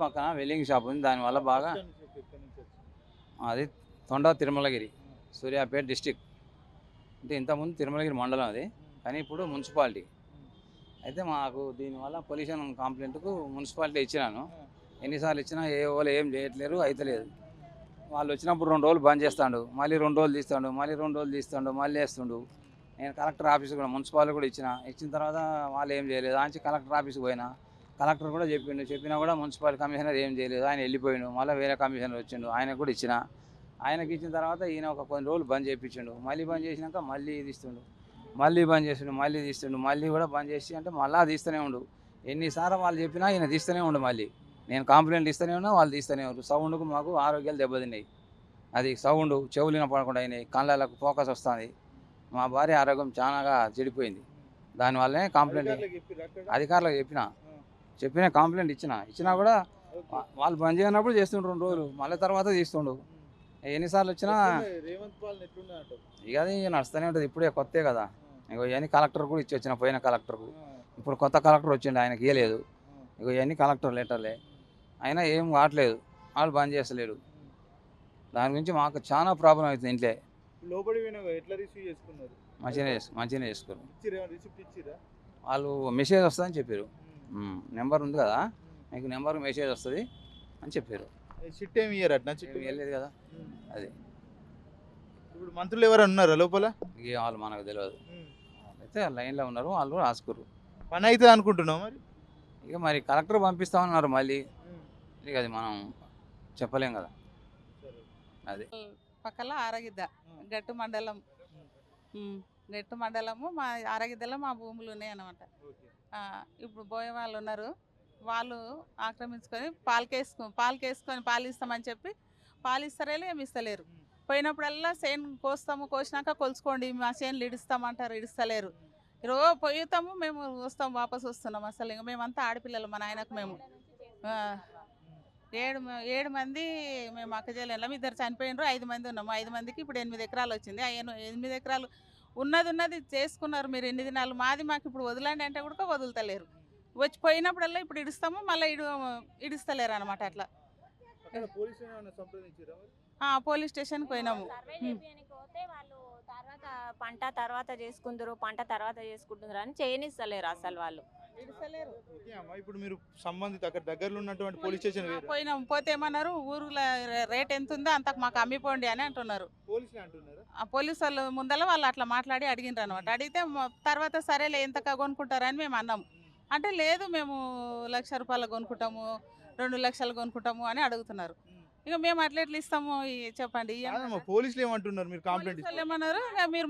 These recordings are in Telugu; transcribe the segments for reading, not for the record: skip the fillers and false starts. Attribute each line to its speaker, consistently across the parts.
Speaker 1: పక్కన వెల్డింగ్ షాప్ ఉంది. దానివల్ల బాగా అది తొండ తిరుమలగిరి సూర్యాపేట డిస్టిక్. అంటే ఇంతకుముందు తిరుమలగిరి మండలం అది, కానీ ఇప్పుడు మున్సిపాలిటీ. అయితే మాకు దీనివల్ల పొల్యూషన్ కంప్లైంట్కు మున్సిపాలిటీ ఇచ్చినాను. ఎన్నిసార్లు ఇచ్చినా వాళ్ళు ఏం చేయట్లేరు, అయితలేదు. వాళ్ళు వచ్చినప్పుడు 2 రోజులు బంద్ చేస్తాడు, మళ్ళీ 2 రోజులు తీస్తాడు, మళ్ళీ 2 రోజులు తీస్తాడు, మళ్ళీ వేస్తుండు. నేను కలెక్టర్ ఆఫీస్ కూడా మున్సిపాలిటీ కూడా ఇచ్చిన తర్వాత వాళ్ళు ఏం చేయలేదు. ఆంచి కలెక్టర్ ఆఫీస్కి పోయినా, కలెక్టర్ కూడా చెప్పినా కూడా మున్సిపల్ కమిషనర్ ఏం చేయలేదు, ఆయన వెళ్ళిపోయిండు. మళ్ళీ వేరే కమిషనర్ వచ్చిండు, ఆయనకు కూడా ఆయనకి ఇచ్చిన తర్వాత ఈయన ఒక కొన్ని రోజులు బంద్ చేయించిండు. మళ్ళీ బంద్ చేసినాక మళ్ళీ తీస్తుండు, మళ్ళీ బంద్ చేస్తుండు, మళ్ళీ తీస్తుండు, మళ్ళీ కూడా బంద్ చేసి అంటే మళ్ళీ తీస్తూనే ఉండు. ఎన్నిసార్లు వాళ్ళు చెప్పినా ఈయన తీస్తూనే ఉండు. మళ్ళీ నేను కంప్లైంట్ ఇస్తూనే ఉన్నా, వాళ్ళు తీస్తూనే ఉన్నారు. సౌండ్కు మాకు ఆరోగ్యాలు దెబ్బతిన్నాయి. అది సౌండ్ చెవులిన పడకుండా అయినాయి, కళ్ళకు ఫోకస్ వస్తుంది. మా భార్య ఆరోగ్యం చాలా చెడిపోయింది. దానివల్లనే కంప్లైంట్ అధికారులకు చెప్పిన కంప్లైంట్ ఇచ్చినా కూడా వాళ్ళు బంద్ చేయనప్పుడు చేస్తుండ్రు 2 రోజులు, మళ్ళీ తర్వాత తీస్తుండు. ఎన్నిసార్లు వచ్చినా ఇక అది నడుస్తూనే ఉంటుంది. ఇప్పుడే కొత్తే కదా, ఇక ఇవన్నీ కలెక్టర్ కూడా ఇచ్చి వచ్చిన, పోయిన కలెక్టర్కు. ఇప్పుడు కొత్త కలెక్టర్ వచ్చిండు, ఆయనకి ఇవ్వలేదు. ఇక ఇవన్నీ కలెక్టర్ లెటర్లే, అయినా ఏం కావట్లేదు, వాళ్ళు బంద్ చేస్తలేడు. దాని గురించి మాకు చాలా ప్రాబ్లం అవుతుంది ఇంట్లో. మంచిగానే చేసుకున్నారు. వాళ్ళు మెసేజ్ వస్తుందని చెప్పారు, నెంబర్ ఉంది కదా మీకు, నెంబర్ మెసేజ్ వస్తుంది అని చెప్పారు. వెళ్ళలేదు కదా అది.
Speaker 2: ఇప్పుడు మంత్రులు ఎవరు ఉన్నారు లోపల?
Speaker 1: ఇక వాళ్ళు మనకు తెలియదు, అయితే లైన్లో ఉన్నారు, వాళ్ళు రాసుకురు.
Speaker 2: పని అవుతుంది అనుకుంటున్నాం మరి.
Speaker 1: ఇక మరి కలెక్టర్ పంపిస్తామన్నారు మళ్ళీ, ఇక అది మనం చెప్పలేం కదా. అది
Speaker 3: పక్కల ఆరగిద్ద గట్టు మండలం, గట్టు మండలము. మా ఆరగిద్దలో మా భూములు ఉన్నాయి అన్నమాట. ఇప్పుడు బోయే వాళ్ళు ఉన్నారు, వాళ్ళు ఆక్రమించుకొని పాలకేసుకొని పాలు ఇస్తామని చెప్పి పాలు ఇస్తారేలే, ఏమి ఇస్తలేరు. పోయినప్పుడల్లా చేను కోసినాక కొలుచుకోండి, మా చేనులు ఇడుస్తామంటారు, ఇడుస్తలేరు. రోజు పోయితాము, మేము వస్తాం, వాపసు వస్తున్నాం. అసలు ఇంకా మేమంతా ఆడపిల్లలు, మా నాయనకు మేము 7 మంది మేము అక్కజేళ్ళం. 2 చనిపోయినారు, 5 మంది ఉన్నాము. 5 మందికి ఇప్పుడు 8 ఎకరాలు వచ్చింది. 8 ఎకరాలు ఉన్నది చేసుకున్నారు మీరు ఎన్ని దినాలు. మాకు ఇప్పుడు వదలండి అంటే కూడా వదులుతలేరు. వచ్చి పోయినప్పుడల్లా ఇప్పుడు ఇడుస్తాము, మళ్ళీ ఇడుస్తలేరు అనమాట. అట్లా పోలీస్ స్టేషన్కి పోయినాము.
Speaker 4: తర్వాత చేసుకుంటారు అని చేయనిస్తలేరు అసలు వాళ్ళు.
Speaker 2: ఇప్పుడు మీరు సంబంధిత అక్కడ దగ్గరలో ఉన్నటువంటి పోలీస్ స్టేషన్
Speaker 3: పోయినాము, పోతే ఏమన్నారు, ఊరులో రేట్ ఎంత ఉందో అంతకు మాకు అమ్మిపోండి అని అంటున్నారు. పోలీసు వాళ్ళు ముందర వాళ్ళు అట్లా మాట్లాడి అడిగినారు అనమాట. అడిగితే తర్వాత సరేలే ఎంత కొనుక్కుంటారని మేము అన్నాము. అంటే లేదు, మేము ₹1,00,000 కొనుక్కుంటాము, 2 లక్షలు కొనుక్కుంటాము అని అడుగుతున్నారు. ఇక మేము అట్లా ఎట్లా ఇస్తాము చెప్పండి.
Speaker 2: పోలీసులు ఏమంటున్నారు, మీరు కంప్లైంట్
Speaker 3: వాళ్ళు ఏమన్నారు, మీరు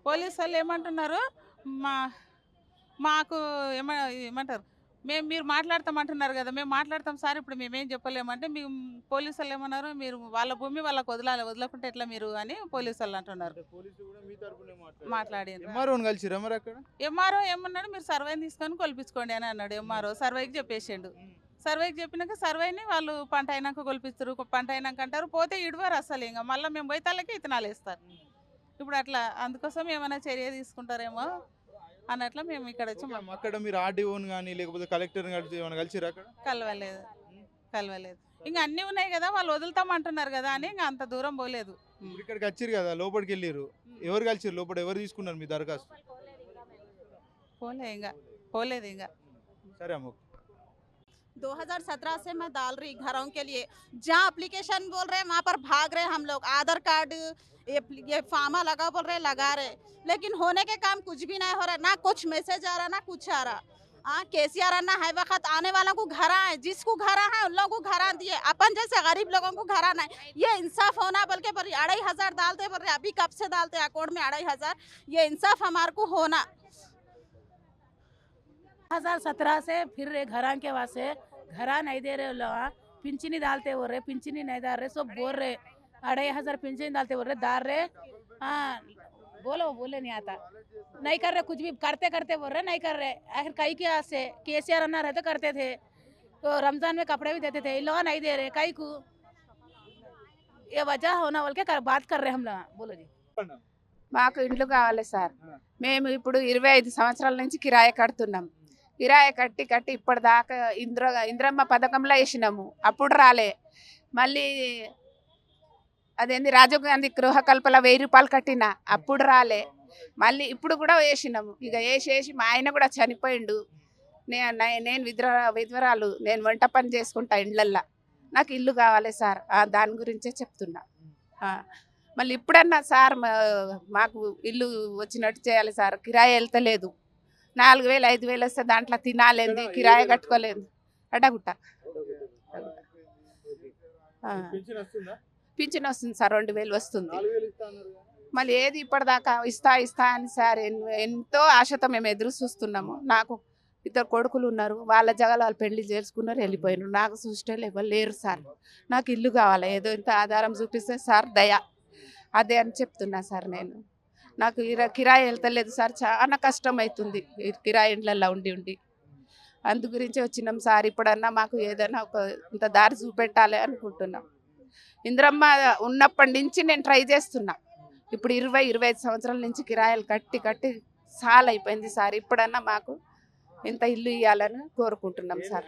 Speaker 3: పోలీసు వాళ్ళు ఏమంటున్నారు, మాకు ఏమంటారు, మీరు మాట్లాడతామంటున్నారు కదా, మేము మాట్లాడతాం సార్, ఇప్పుడు మేమేం చెప్పలేమంటే మేము పోలీసు వాళ్ళు ఏమన్నారు, మీరు వాళ్ళ భూమి వాళ్ళకి వదలకుంటే ఎట్లా మీరు అని పోలీసు వాళ్ళు అంటున్నారు. మాట్లాడి ఎంఆర్ఓ ఏమన్నాడు, మీరు సర్వేని తీసుకొని కొలిపించుకోండి అని అన్నాడు. ఎంఆర్ఓ సర్వేకి చెప్పేసిండు. సర్వేకి చెప్పినాక సర్వేని వాళ్ళు పంట అయినాక కొలిపిస్తారు, పంట అయినాక అంటారు, పోతే ఇడవారు అసలు. ఇంకా మళ్ళీ మేము బయటలకి ఇతనాలు వేస్తారు. ఇప్పుడు అట్లా అందుకోసం ఏమైనా చర్య తీసుకుంటారేమో అన్నట్లు మేము ఇక్కడ వచ్చి.
Speaker 2: అక్కడ మీరు ఆర్డీఓని కానీ లేకపోతే కలెక్టర్ కలిసిరా? అక్కడ
Speaker 3: కలవలేదు. ఇంకా అన్నీ ఉన్నాయి కదా, వాళ్ళు వదులుతామంటున్నారు కదా అని ఇంకా అంత దూరం పోలేదు.
Speaker 2: ఇక్కడికి వచ్చారు కదా, లోపలికి వెళ్ళారు, ఎవరు కలిసిరు లోపల, ఎవరు తీసుకున్నారు మీ దరఖాస్తు?
Speaker 3: పోలేదు ఇంకా.
Speaker 2: సరే అమ్మ.
Speaker 5: 2017 से मैं डाल रही घरों के लिए, जहाँ एप्लीकेशन बोल रहे हैं वहाँ पर भाग रहे हम लोग। आधार कार्ड ये फार्मा लगा बोल रहे लगा रहे, लेकिन होने के काम कुछ भी नहीं हो रहा, ना कुछ मैसेज आ रहा ना कुछ आ रहा। केसीआर अन्ना है वक्त आने वालों को घर आए, जिसको घर है उन लोगों को घर दिए, अपन जैसे गरीब लोगों को घर आना है। ये इंसाफ होना, बल्कि 2,500 डालते बोल रहे, अभी कब से डालते अकाउंट में 2,500, ये इंसाफ हमारे को होना।
Speaker 6: 2017 से फिर रहे घरां के वास्ते, घरा नहीं दे रहे लोग, पिंचनी डालते बोल रहे, पिंचनी नहीं डाल रहे, सब बोल रहे 2,500 पिंचनी डालते बोल रहे, डाल रहे। बोले नहीं आता, नहीं कर रहे, कुछ भी करते बोल रहे नहीं कर रहे। आखिर कई के से केसीआर अन्ना रहते करते थे, तो रमजान में कपड़े भी देते थे, इन लोग नहीं दे रहे, कई को ये वजह होना बोल के बात कर रहे हम लोग। बोलो जी।
Speaker 7: మాకు ఇండ్లు కావాలి సార్. మేము ఇప్పుడు 25 సంవత్సరాల నుంచి కిరాయి కడుతున్నాం.
Speaker 6: కిరాయి కట్టి కట్టి ఇప్పటిదాకా ఇంద్రమ్మ పథకంలో వేసినాము, అప్పుడు రాలే. మళ్ళీ అదేంది రాజీవ్ గాంధీ గృహకల్పన 1000 రూపాయలు కట్టిన, అప్పుడు రాలే. మళ్ళీ ఇప్పుడు కూడా వేసినాము. ఇక వేసి మా ఆయన కూడా చనిపోయిండు. నేను విధవరాలు, నేను వంట పని చేసుకుంటా ఇండ్లల్లో. నాకు ఇల్లు కావాలి సార్, దాని గురించే చెప్తున్నా. మళ్ళీ ఇప్పుడన్నా సార్ మాకు ఇల్లు వచ్చినట్టు చేయాలి సార్. కిరాయి వెళ్తలేదు. 4000 5000 వస్తే దాంట్లో తినాలేంది, కిరాయి కట్టుకోలేదు. అడగుట్ట పింఛన్ వస్తుంది సార్, 2000 వస్తుంది. మళ్ళీ ఏది ఇప్పటిదాకా ఇస్తా అని సార్ ఎంతో ఆశతో మేము ఎదురు చూస్తున్నాము. నాకు 2 కొడుకులు ఉన్నారు, వాళ్ళ జగలు వాళ్ళు పెళ్లి చేసుకున్నారు, వెళ్ళిపోయినారు. నాకు చూసేటోళ్ళు ఎవరు లేరు సార్. నాకు ఇల్లు కావాలి, ఏదో ఇంత ఆధారం చూపిస్తే సార్ దయ, అదే అని చెప్తున్నా సార్. నాకు కిరాయి వెళ్తలేదు సార్, చాలా కష్టం అవుతుంది కిరాయి ఇండ్లలో ఉండి. అందు గురించి వచ్చినాం సార్. ఇప్పుడన్నా మాకు ఏదైనా ఇంత దారి చూపెట్టాలి అనుకుంటున్నాం. ఇంద్రమ్మ ఉన్నప్పటి నుంచి నేను ట్రై చేస్తున్నా. ఇప్పుడు 20-25 సంవత్సరాల నుంచి కిరాయిలు కట్టి చాలా అయిపోయింది సార్. ఇప్పుడన్నా మాకు ఇంత ఇల్లు ఇవ్వాలని కోరుకుంటున్నాం సార్.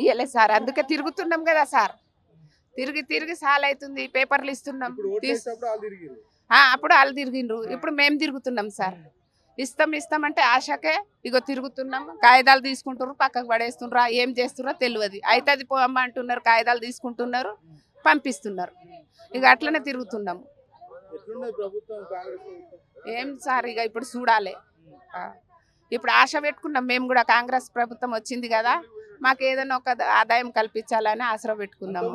Speaker 6: ఇవ్వలే సార్, అందుకే తిరుగుతున్నాం కదా సార్. తిరిగి చాలా అవుతుంది. పేపర్లు ఇస్తున్నాం, అప్పుడు వాళ్ళు తిరిగిండ్రు, ఇప్పుడు మేము తిరుగుతున్నాం సార్. ఇస్తామంటే ఆశకే ఇగో తిరుగుతున్నాం. కాగితాలు తీసుకుంటున్నారు, పక్కకు పడేస్తున్నారు. ఏం చేస్తున్నారో తెలియదు. అవుతుంది పోమ్మ అంటున్నారు, కాగితాలు తీసుకుంటున్నారు, పంపిస్తున్నారు. ఇక అట్లనే తిరుగుతున్నాము. ఏం సార్ ఇక ఇప్పుడు చూడాలి. ఇప్పుడు ఆశ పెట్టుకున్నాం మేము కూడా. కాంగ్రెస్ ప్రభుత్వం వచ్చింది కదా, మాకు ఏదైనా ఒక ఆదాయం కల్పించాలని ఆశ పెట్టుకున్నాము.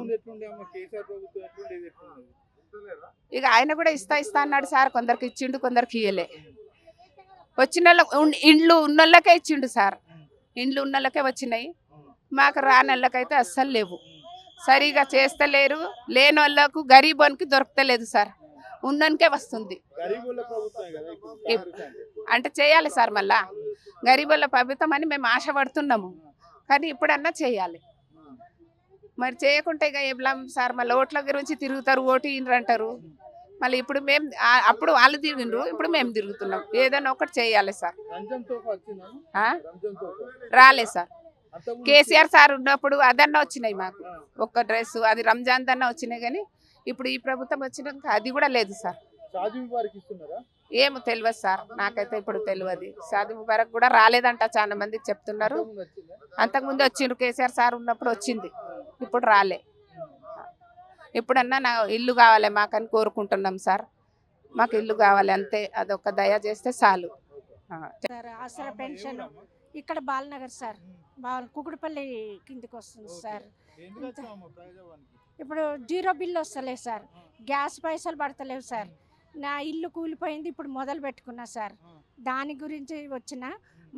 Speaker 6: ఇక ఆయన కూడా ఇస్తా అన్నాడు సార్. కొందరికి ఇచ్చిండు, కొందరికి ఇయ్యలే. వచ్చిన ఇండ్లు ఉన్నోళ్ళకే ఇచ్చిండు సార్. ఇండ్లు ఉన్నోళ్ళకే వచ్చినాయి, మాకు రానోళ్ళకైతే అస్సలు లేవు. సరిగా చేస్తలేరు. లేని వాళ్ళకు గరీబోనికి దొరకలేదు సార్, ఉన్నోనికే వస్తుంది. అంటే చేయాలి సార్, మళ్ళా గరీబుల ప్రభుత్వం అని మేము ఆశపడుతున్నాము. కానీ ఇప్పుడన్నా చేయాలి. మరి చేయకుంటే ఇక ఏం సార్, మళ్ళీ ఓట్ల గురించి తిరుగుతారు, ఓటు అంటారు. మళ్ళీ ఇప్పుడు మేము అప్పుడు వాళ్ళు తిరిగిండ్రు, ఇప్పుడు మేము తిరుగుతున్నాం. ఏదైనా ఒకటి చేయాలి సార్. రాలే సార్. కేసీఆర్ సార్ ఉన్నప్పుడు అదన్నా వచ్చినాయి మాకు, ఒక్క డ్రెస్, అది రంజాన్ దన్నా వచ్చినాయి. కానీ ఇప్పుడు ఈ ప్రభుత్వం వచ్చినాక అది కూడా లేదు సార్. ఏమో తెలియదు సార్, నాకైతే ఇప్పుడు తెలియదు. షాదీ ముబారక్ కూడా రాలేదంట, చాలా మందికి చెప్తున్నారు. అంతకుముందు వచ్చిండ్రు, కేసీఆర్ సార్ ఉన్నప్పుడు వచ్చింది, ఇప్పుడు రాలే. ఇప్పుడన్నా నా ఇల్లు కావాలి మాకని కోరుకుంటున్నాం సార్. మాకు ఇల్లు కావాలి అంతే, అదొక దయ చేస్తే చాలు.
Speaker 7: సార్ ఆసరా పెన్షన్ ఇక్కడ బాలనగర్ సార్, కుకుడుపల్లి కిందికి వస్తుంది సార్. ఇప్పుడు 0 బిల్లు వస్తలేదు సార్, గ్యాస్ పైసలు పడతలేవు సార్. నా ఇల్లు కూలిపోయింది, ఇప్పుడు మొదలు పెట్టుకున్నా సార్. దాని గురించి వచ్చిన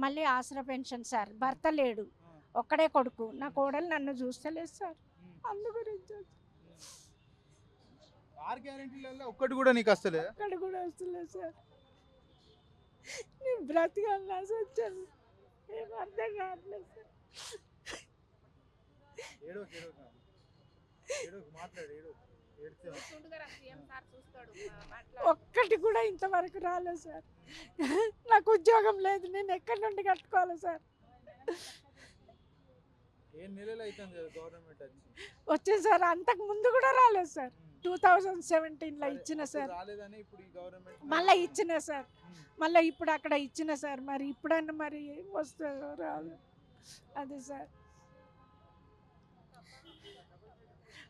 Speaker 7: మళ్ళీ ఆసరా పెన్షన్ సార్. భర్త లేడు, ఒక్కడే కొడుకు. నా కోడలు నన్ను చూస్తలేదు సార్, అందు గురించి.
Speaker 2: ఒక్కటి కూడా నీకు వస్తలేదు?
Speaker 7: ఒక్కటి కూడా వస్తలేదు సార్. నేను బ్రతకాలని ఆశ వచ్చాను, ఏం అర్థం కావట్లేదు సార్. ఒక్కటి కూడా ఇంతవరకు రాలేదు సార్. నాకు ఉద్యోగం లేదు, నేను ఎక్కడి నుండి కట్టుకోవాలి సార్? వచ్చింది సార్, అంతకు ముందు కూడా రాలేదు సార్. 2017లో ఇచ్చిన సార్, మళ్ళీ ఇచ్చిన సార్, మళ్ళీ ఇప్పుడు అక్కడ ఇచ్చిన సార్. మరి ఇప్పుడన్నా మరి వస్తుందో రాదు, అదే సార్.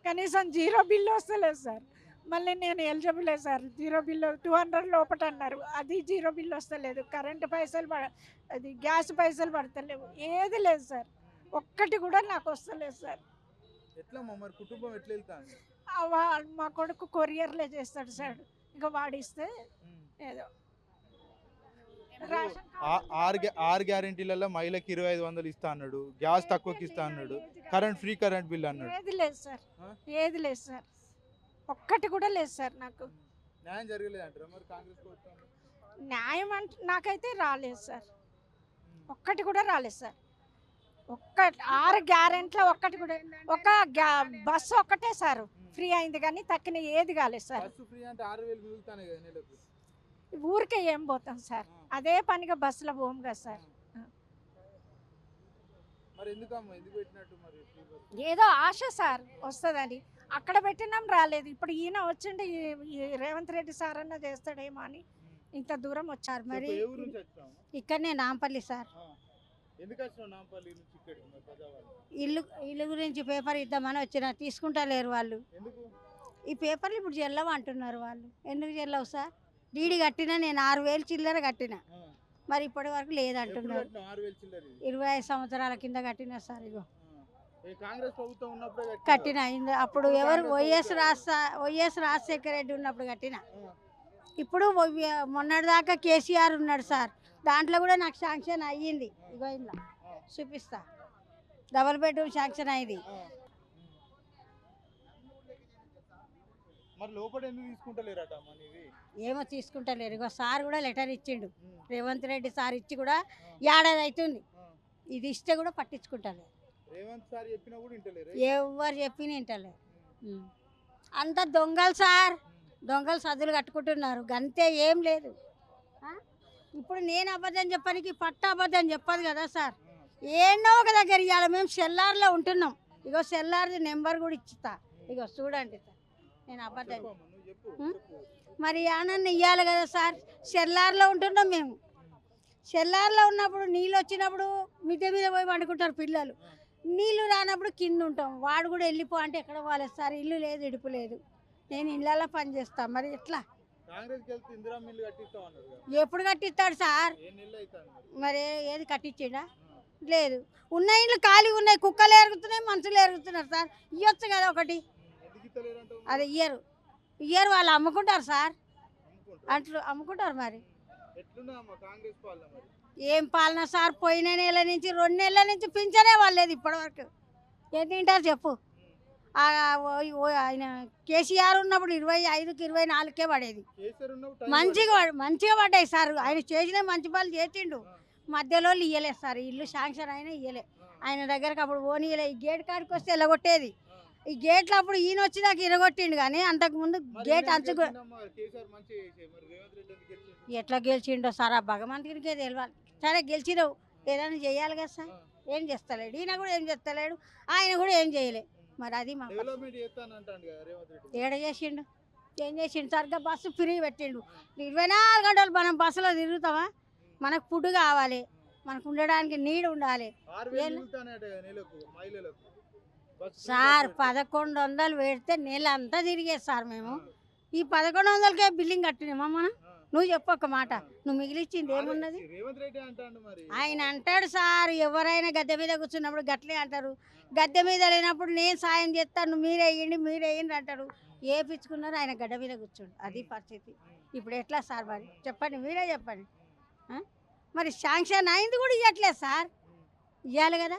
Speaker 7: కనీసం 0 బిల్లు వస్తలేదు సార్. మళ్ళీ నేను ఎలిజిబులే సార్. 0 బిల్లు 200 లోపట అన్నారు, అది 0 బిల్లు వస్తలేదు. కరెంటు పైసలు అది గ్యాస్ పైసలు పడతలేవు, ఏది లేదు సార్. ఒక్కటి కూడా నాకు వస్తలేదు సార్.
Speaker 2: కుటుంబం ఎట్లా వెళ్తాను?
Speaker 7: మా కొడుకు కొరియర్లే చేస్తాడు సార్. ఇక వాడిస్తే ఏదో
Speaker 2: ఆరు గ్యారెంటీలలో మహిళకి 2500 ఇస్తా అన్నాడు, గ్యాస్ తక్కువకి ఇస్తా అన్నాడు, ఫ్రీ కరెంట్ బిల్ అన్నాడు.
Speaker 7: ఏది లేదు సార్, ఏది లేదు సార్. ఒక్కటి కూడా లేదు సార్. నాకు
Speaker 2: న్యాయం జరగలేదు అంటారా మరి కాంగ్రెస్ ప్రభుత్వం?
Speaker 7: న్యాయం అంటే నాకైతే రాలేదు సార్, ఒక్కటి కూడా రాలేదు సార్. 6 గ్యారెంటీలో ఒక్కటి కూడా, ఒక బస్సు ఒక్కటే సార్ ఫ్రీ అయింది, కానీ తక్కిన ఏది కాలేదు సార్. ఊరికే ఏం పోతాం సార్, అదే పనిగా బస్సులో పోం కదా సార్.
Speaker 2: మరి ఎందుకమ్మా ఎందుకు పెట్టినట్టు మరి free bus?
Speaker 7: ఏదో ఆశ సార్ వస్తుందని అక్కడ పెట్టినాం, రాలేదు. ఇప్పుడు ఈయన వచ్చిండి, ఈ రేవంత్ రెడ్డి సార్ అన్న చేస్తాడేమో అని ఇంత దూరం వచ్చారు. మరి
Speaker 2: చెప్పు, ఏ ఊరు నుంచి వచ్చినావు?
Speaker 7: ఇక్కడనే నాంపల్లి సార్.
Speaker 2: ఎందుకు వచ్చినావు నాంపల్లి నుంచి ఇక్కడికి మరి ప్రజావాణి?
Speaker 7: ఇల్లు గురించి పేపర్ ఇద్దామని వచ్చిన, తీసుకుంటలేరు వాళ్ళు.
Speaker 2: ఎందుకు?
Speaker 7: ఈ పేపర్లు ఇప్పుడు చెల్లవు అంటున్నారు వాళ్ళు. ఎందుకు చెల్లవు సార్? డీడీ కట్టినా, నేను 6,000 చిల్లర కట్టిన,
Speaker 2: ఆ.
Speaker 7: మరి ఇప్పటి వరకు
Speaker 2: ఎప్పుడు
Speaker 7: లేదంటున్నారు.
Speaker 2: కట్టినావు 6,000 చిల్లర ఇది?
Speaker 7: 25 సంవత్సరాల కింద కట్టిన సార్. ఇగో
Speaker 2: ఏ కాంగ్రెస్ ప్రభుత్వం ఉన్నప్పుడే
Speaker 7: కట్టిన అప్పుడు ఎవరు వైఎస్ రాజశేఖర రెడ్డి ఉన్నప్పుడు కట్టిన. ఇప్పుడు మొన్నటిదాకా కేసీఆర్ ఉన్నాడు సార్, దాంట్లో కూడా నాకు శాంక్షన్ అయ్యింది. ఇగో ఇలా చూపిస్తా, డబుల్ బెడ్రూమ్ శాంక్షన్ అయింది.
Speaker 2: మరి లోపల ఎందుకు తీసుకుంటలేరట మనీవి?
Speaker 7: ఏమో తీసుకుంటలేరు. ఇగో సార్ కూడా లెటర్ ఇచ్చిండు, రేవంత్ రెడ్డి సార్ ఇచ్చి కూడా ఏడాది అవుతుంది. ఇది ఇస్తే కూడా పట్టించుకుంటలేరు.
Speaker 2: రేవంత్ సార్ చెప్పినా కూడా వింటలేరు.
Speaker 7: ఎవరు చెప్పిన వింటలేరు. అంత దొంగలు సార్, దొంగలు సద్దులు కట్టుకుంటున్నారు, గంతే, ఏం లేదు. ఇప్పుడు నేను అబద్ధం చెప్పడానికి పట్ట అబద్ధం చెప్పదు కదా సార్. ఏన్నో ఒక దగ్గర ఇవ్వాలి. మేము సెల్లార్లో ఉంటున్నాం. ఇగో సెల్లార్ది నెంబర్ కూడా ఇచ్చిస్తా, ఇగో చూడండి సార్. నేను అబద్ధం
Speaker 2: చెప్పమ్మా, నువ్వు చెప్పు.
Speaker 7: మరి ఆనందం ఇవ్వాలి కదా సార్. సెల్లార్లో ఉంటున్నాం మేము. సెల్లార్లో ఉన్నప్పుడు నీళ్ళు వచ్చినప్పుడు మిద్దె మీద పోయి వండుకుంటారు పిల్లలు, నీళ్ళు రానప్పుడు కింద ఉంటాం. వాడు కూడా వెళ్ళిపో అంటే ఎక్కడ పోలేదు సార్, ఇల్లు లేదు, ఇడుపు లేదు. నేను ఇళ్ళల్లో పని చేస్తాను, మరి ఎట్లా?
Speaker 2: కాంగ్రెస్కి వెళ్తే ఇందిరా మిల్లు కట్టిస్తాం అన్నారు కదా.
Speaker 7: ఎప్పుడు కట్టిస్తాడు సార్?
Speaker 2: ఏ నెలలు అవుతుంది మరి?
Speaker 7: మరి ఏది కట్టించిండా? లేదు. ఉన్న ఇండ్లు ఖాళీగా ఉన్నాయి, కుక్కలు ఎరుగుతున్నాయి, మనుషులు ఎరుగుతున్నారు సార్. ఇవ్వచ్చు కదా ఒకటి.
Speaker 2: ఎందుకు ఇస్తలేరంటావు?
Speaker 7: అది ఇయ్యరు వాళ్ళు అమ్ముకుంటారు సార్,
Speaker 2: అమ్ముకుంటారు.
Speaker 7: అమ్ముకుంటారు. మరి
Speaker 2: ఎట్లున్నా అమ్మా కాంగ్రెస్ పాలన మరి?
Speaker 7: ఏం పాలన సార్? పోయిన నెల నుంచి 2 నెలల నుంచి పింఛనే వాళ్ళేది ఇప్పటివరకు. ఏం తింటారు చెప్పు? ఆయన కేసీఆర్ ఉన్నప్పుడు 25కి 24కే పడేది.
Speaker 2: కేసీఆర్ ఉన్నప్పుడు టైం
Speaker 7: మంచిగా పడ్డాయి సార్. ఆయన చేసిన మంచి పనులు చేసిండు. మధ్యలో ఇయ్యలేదు సార్, ఇల్లు శాంక్షన్ అయినా ఇయ్యలే. ఆయన దగ్గరకు అప్పుడు ఓనియలే. ఈ గేట్ కాడికి వస్తే ఎలగొట్టేది. ఈ గేట్లు అప్పుడు ఈయన వచ్చి నాకు ఇరగొట్టిండు, కానీ అంతకుముందు గేట్ అంచు
Speaker 2: కేసీఆర్ మంచిగా చేసే, మరి రేవంత్ రెడ్డి ఎందుకు గెలిచిండు?
Speaker 7: ఎట్లా గెలిచిండో సార్, ఆ భగవంతుడికే తెలియాలి. సరే గెలిచినావు, ఏదైనా చేయాలి కదా సార్. ఏం చేస్తలేడు, ఈయన కూడా ఏం చేస్తలేడు, ఆయన కూడా ఏం చేయలే. మరి అది మా
Speaker 2: డెవలప్మెంట్ చేస్తానంటాడు కదా రేవంత్ రెడ్డి.
Speaker 7: ఏడ చేసిండు? ఏం చేసిండు? సరిగ్గా బస్సు ఫ్రీ పెట్టిండు. 24 గంటలు మనం బస్సులో తిరుగుతామా? మనకు ఫుడ్ కావాలి, మనకు ఉండడానికి నీడ ఉండాలి.
Speaker 2: 6,000 మిగులుతానట నెలకు మహిళలకు.
Speaker 7: సార్ 1100 పెడితే నెల అంతా తిరిగేది సార్. మేము ఈ 1100కే బిల్లింగ్ కట్టినామా మనం? నువ్వు చెప్పు ఒక మాట, నువ్వు మిగిలిచ్చింది ఏమున్నది?
Speaker 2: రేవంత్ రెడ్డి అంటాడు మరి.
Speaker 7: ఆయన అంటాడు సార్, ఎవరైనా గద్దె మీద కూర్చున్నప్పుడు గట్లే అంటారు. గద్దె మీద లేనప్పుడు నేను సాయం చేస్తాను, మీరే వేయండి అంటాడు. ఏ పిచ్చుకున్నారు, ఆయన గడ్డ మీద కూర్చోండి. అది పరిస్థితి. ఇప్పుడు ఎట్లా సార్? మరి చెప్పండి, మీరే చెప్పండి. మరి శాంక్షన్ అయింది కూడా ఇవ్వట్లేదు సార్, ఇవ్వాలి కదా.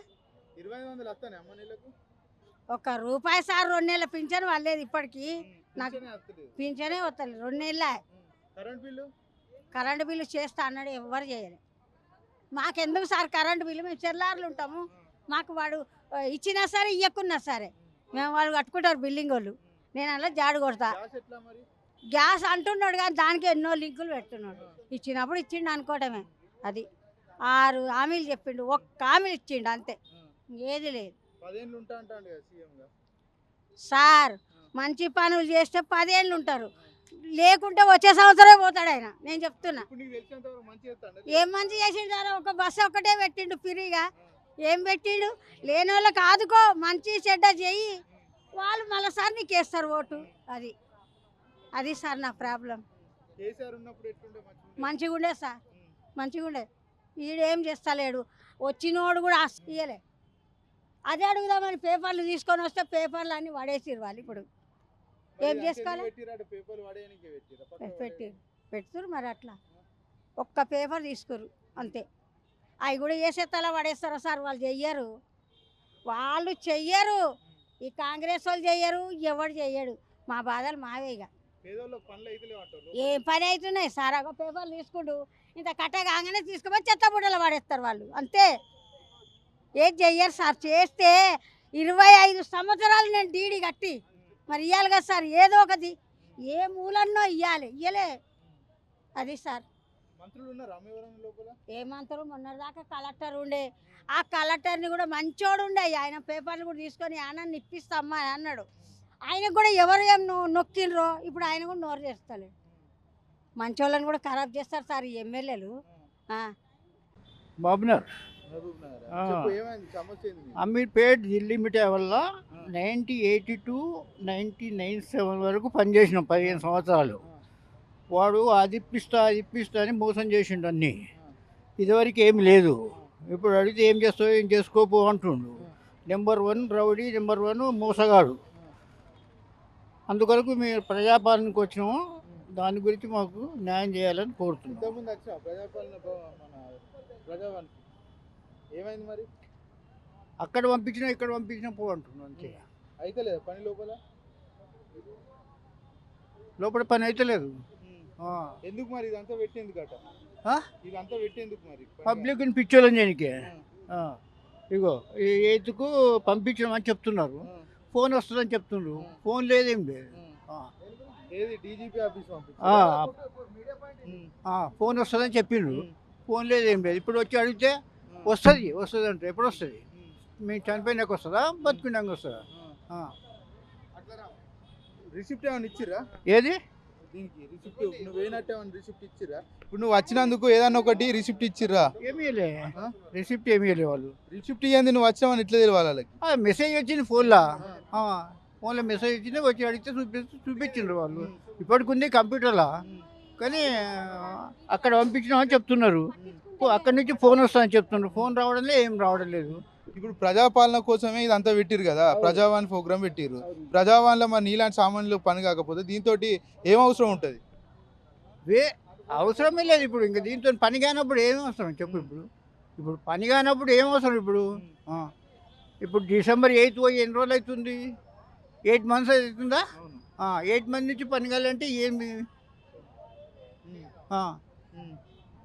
Speaker 2: 2500 వస్తానే అమ్మ నెలకు?
Speaker 7: ₹1 సార్. 2 నెలల పింఛన్ వాళ్ళేది ఇప్పటికి. నాకు
Speaker 2: పింఛనే వస్తలేదు.
Speaker 7: పింఛనే వస్తలేదు 2 నెలల.
Speaker 2: Current bill?
Speaker 7: కరెంటు బిల్లు చేస్తా అన్నాడు, ఎవరు చేయలేదు. మాకెందుకు సార్ కరెంటు బిల్లు? మేము చెల్లార్లు ఉంటాము, మాకు వాడు ఇచ్చినా సరే ఇవ్వకున్నా సరే మేము వాళ్ళు కట్టుకుంటారు బిల్డింగ్ వాళ్ళు. నేను అలా జాడు కొడతా.
Speaker 2: గ్యాస్ ఎట్లా మరి?
Speaker 7: గ్యాస్ అంటున్నాడు కానీ దానికి ఎన్నో లింకులు పెడుతున్నాడు. ఇచ్చినప్పుడు ఇచ్చిండు అనుకోవటమే. అది 6 హామీలు చెప్పిండు, 1 హామీలు ఇచ్చిండు అంతే, ఏది లేదు.
Speaker 2: 10 ఏళ్ళు ఉంటా అంటాడు కదా సీఎం గా.
Speaker 7: సార్ మంచి పనులు చేస్తే 10 ఏళ్ళు ఉంటారు, లేకుంటే వచ్చే సంవత్సరమే పోతాడు ఆయన. నేను చెప్తున్నా.
Speaker 2: ఇప్పుడు నీకు తెలిసినంత వరకు మంచి చేస్తాడు.
Speaker 7: ఏం మంచి చేసిండు సార్? ఒక బస్సు ఒక్కటే పెట్టిండు ఫ్రీగా. ఏం పెట్టిండు? లేని వాళ్ళకి ఆదుకో, మంచి చెడ్డ చెయ్యి, వాళ్ళు మళ్ళీ సార్ నీకు వేస్తారు ఓటు. అది సార్ నా ప్రాబ్లం.
Speaker 2: కేసీఆర్ ఉన్నప్పుడు ఎట్లుండే?
Speaker 7: మంచిగా ఉండే సార్, మంచిగా ఉండే. ఈడేం చేస్తలేడు, వచ్చినోడు కూడా ఇయ్యలే. అదే అడుగుదామని పేపర్లు తీసుకొని వస్తే పేపర్లు అన్నీ పడేసిరు వాళ్ళు. ఇప్పుడు ఏం చేసుకోవాలి? పెడుతురు మరి అట్లా. ఒక్క పేపర్ తీసుకురు అంతే. అవి కూడా వేసేతలా పడేస్తారా సార్? వాళ్ళు చెయ్యరు. ఈ కాంగ్రెస్ వాళ్ళు చెయ్యరు, ఎవడు చెయ్యడు. మా బాధలు మావే. ఇక ఏ పని అవుతున్నాయి సార్? ఒక పేపర్లు తీసుకుంటూ ఇంత కట్ట కాగానే తీసుకుపోయి చెత్త బుట్టలో పడేస్తారు వాళ్ళు, అంతే. ఏం చెయ్యరు సార్. చేస్తే 25 సంవత్సరాలు నేను డీడీ కట్టి మరి ఇవ్వాలి కదా సార్, ఏదో ఒకటి ఏ మూలన్నో ఇవ్వాలి. ఇయ్యలే.
Speaker 8: అది సార్
Speaker 2: మంత్రులు ఉన్నారా రామవరం లోపల?
Speaker 8: ఏమంటారు మొన్నటిదాకా కలెక్టర్ ఉండే ఆ కలెక్టర్ని కూడా మంచోడు ఉండే ఆయన పేపర్లు కూడా తీసుకొని ఆయన ఇప్పిస్తామ్మా అని అన్నాడు. ఆయనకు కూడా ఎవరు ఏం నొక్కిండ్రో ఇప్పుడు ఆయన కూడా నోరు చేస్తలేడు. మంచోళ్ళని కూడా ఖరాబ్ చేస్తారు సార్ ఈ ఎమ్మెల్యేలు.
Speaker 9: బాబునర్
Speaker 2: మహబూబ్ నగర్.
Speaker 9: ఆ.
Speaker 2: చెప్పు ఏమైంది సమస్య ఏంది?
Speaker 9: అమీర్పేట్ ఢిల్లీ మిఠాయి వల్ల 1982-1997 వరకు పనిచేసినాం 15 సంవత్సరాలు. వాడు అది ఇప్పిస్తా అని మోసం చేసిండు అన్నీ. ఇదివరకు ఏమి లేదు. ఇప్పుడు అడిగితే ఏం చేస్తావు ఏం చేసుకోపో అంటుండు. నెంబర్ 1 రౌడీ, నెంబర్ 1 మోసగాడు. అందుకొరకు మేము ప్రజాపాలనకు వచ్చినాము. దాని గురించి మాకు న్యాయం చేయాలని కోరుతున్నాం.
Speaker 2: ఇంతకుముందు వచ్చా ప్రజాపాలన మన ప్రజావానికి ఏమైంది మరి?
Speaker 9: అక్కడ పంపించినా ఇక్కడ పంపించినా పో అంటున్నాం అంతే.
Speaker 2: అయితే లేదా పని లోపల?
Speaker 9: లోపల పని అయితే లేదు.
Speaker 2: ఎందుకు మరి ఇదంతా పెట్టేందుకు అట?
Speaker 9: ఆ?
Speaker 2: ఇదంతా పెట్టేందుకు మరి పని?
Speaker 9: పబ్లిక్ని పిచ్చోళ్ళని చేయనికే. ఇగో ఈ 8కు పంపించమని చెప్తున్నారు. ఫోన్ వస్తుందని చెప్తున్నారు. ఫోన్ లేదేం లేదు.
Speaker 2: ఏది డీజీపీ ఆఫీస్ పంపించి
Speaker 9: ఫోన్ వస్తుందని చెప్పిండ్రు. ఫోన్ లేదేం లేదు. ఇప్పుడు వచ్చి అడిగితే వస్తుంది అంటే ఎప్పుడు వస్తుంది? మేము చనిపోయినాక వస్తుందా బతుకున్నాక వస్తుందా?
Speaker 2: రిసిప్ట్ ఏమైనా ఇచ్చిరా
Speaker 9: ఏది
Speaker 2: దీనికి? రిసిప్ట్ నువ్వు వేయనట్టు ఏమైనా రిసిప్ట్ ఇచ్చిరా? ఇప్పుడు నువ్వు వచ్చినందుకు ఏదన్నా ఒకటి రిసిప్ట్ ఇచ్చిరా?
Speaker 9: ఏమీ లే. రిసిప్ట్ ఏమీ లే. వాళ్ళు
Speaker 2: రిసిప్ట్ ఇవ్వండి నువ్వు వచ్చినావని ఇట్లా తెలియాలి వాళ్ళకి.
Speaker 9: మెసేజ్ వచ్చింది ఫోన్లో. ఫోన్లో మెసేజ్ వచ్చింది. వచ్చి అడిగితే చూపించిండ్రు వాళ్ళు. ఇప్పటికి ఉంది కంప్యూటర్లో. కానీ అక్కడ పంపించినామని చెప్తున్నారు. అక్కడి నుంచి ఫోన్ వస్తుందని చెప్తున్నారు. ఫోన్ రావడం లేదు, ఏం రావడం లేదు.
Speaker 2: ఇప్పుడు ప్రజాపాలన కోసమే ఇదంతా పెట్టిరు కదా, ప్రజావాణి ప్రోగ్రామ్ పెట్టిరు. ప్రజావాణిలో మరి నీలాంటి సామాన్యులు పని కాకపోతే దీంతో ఏం అవసరం ఉంటుంది?
Speaker 9: అవసరమే లేదు. ఇప్పుడు ఇంకా దీంతో పని కానప్పుడు ఏం అవసరం చెప్పు? ఇప్పుడు పని కానప్పుడు ఏం అవసరం? ఇప్పుడు డిసెంబర్ 8 పోయి ఎన్ని రోజులు అవుతుంది? 8 months అవుతుందా? 8 months నుంచి పని కావాలంటే ఏమి?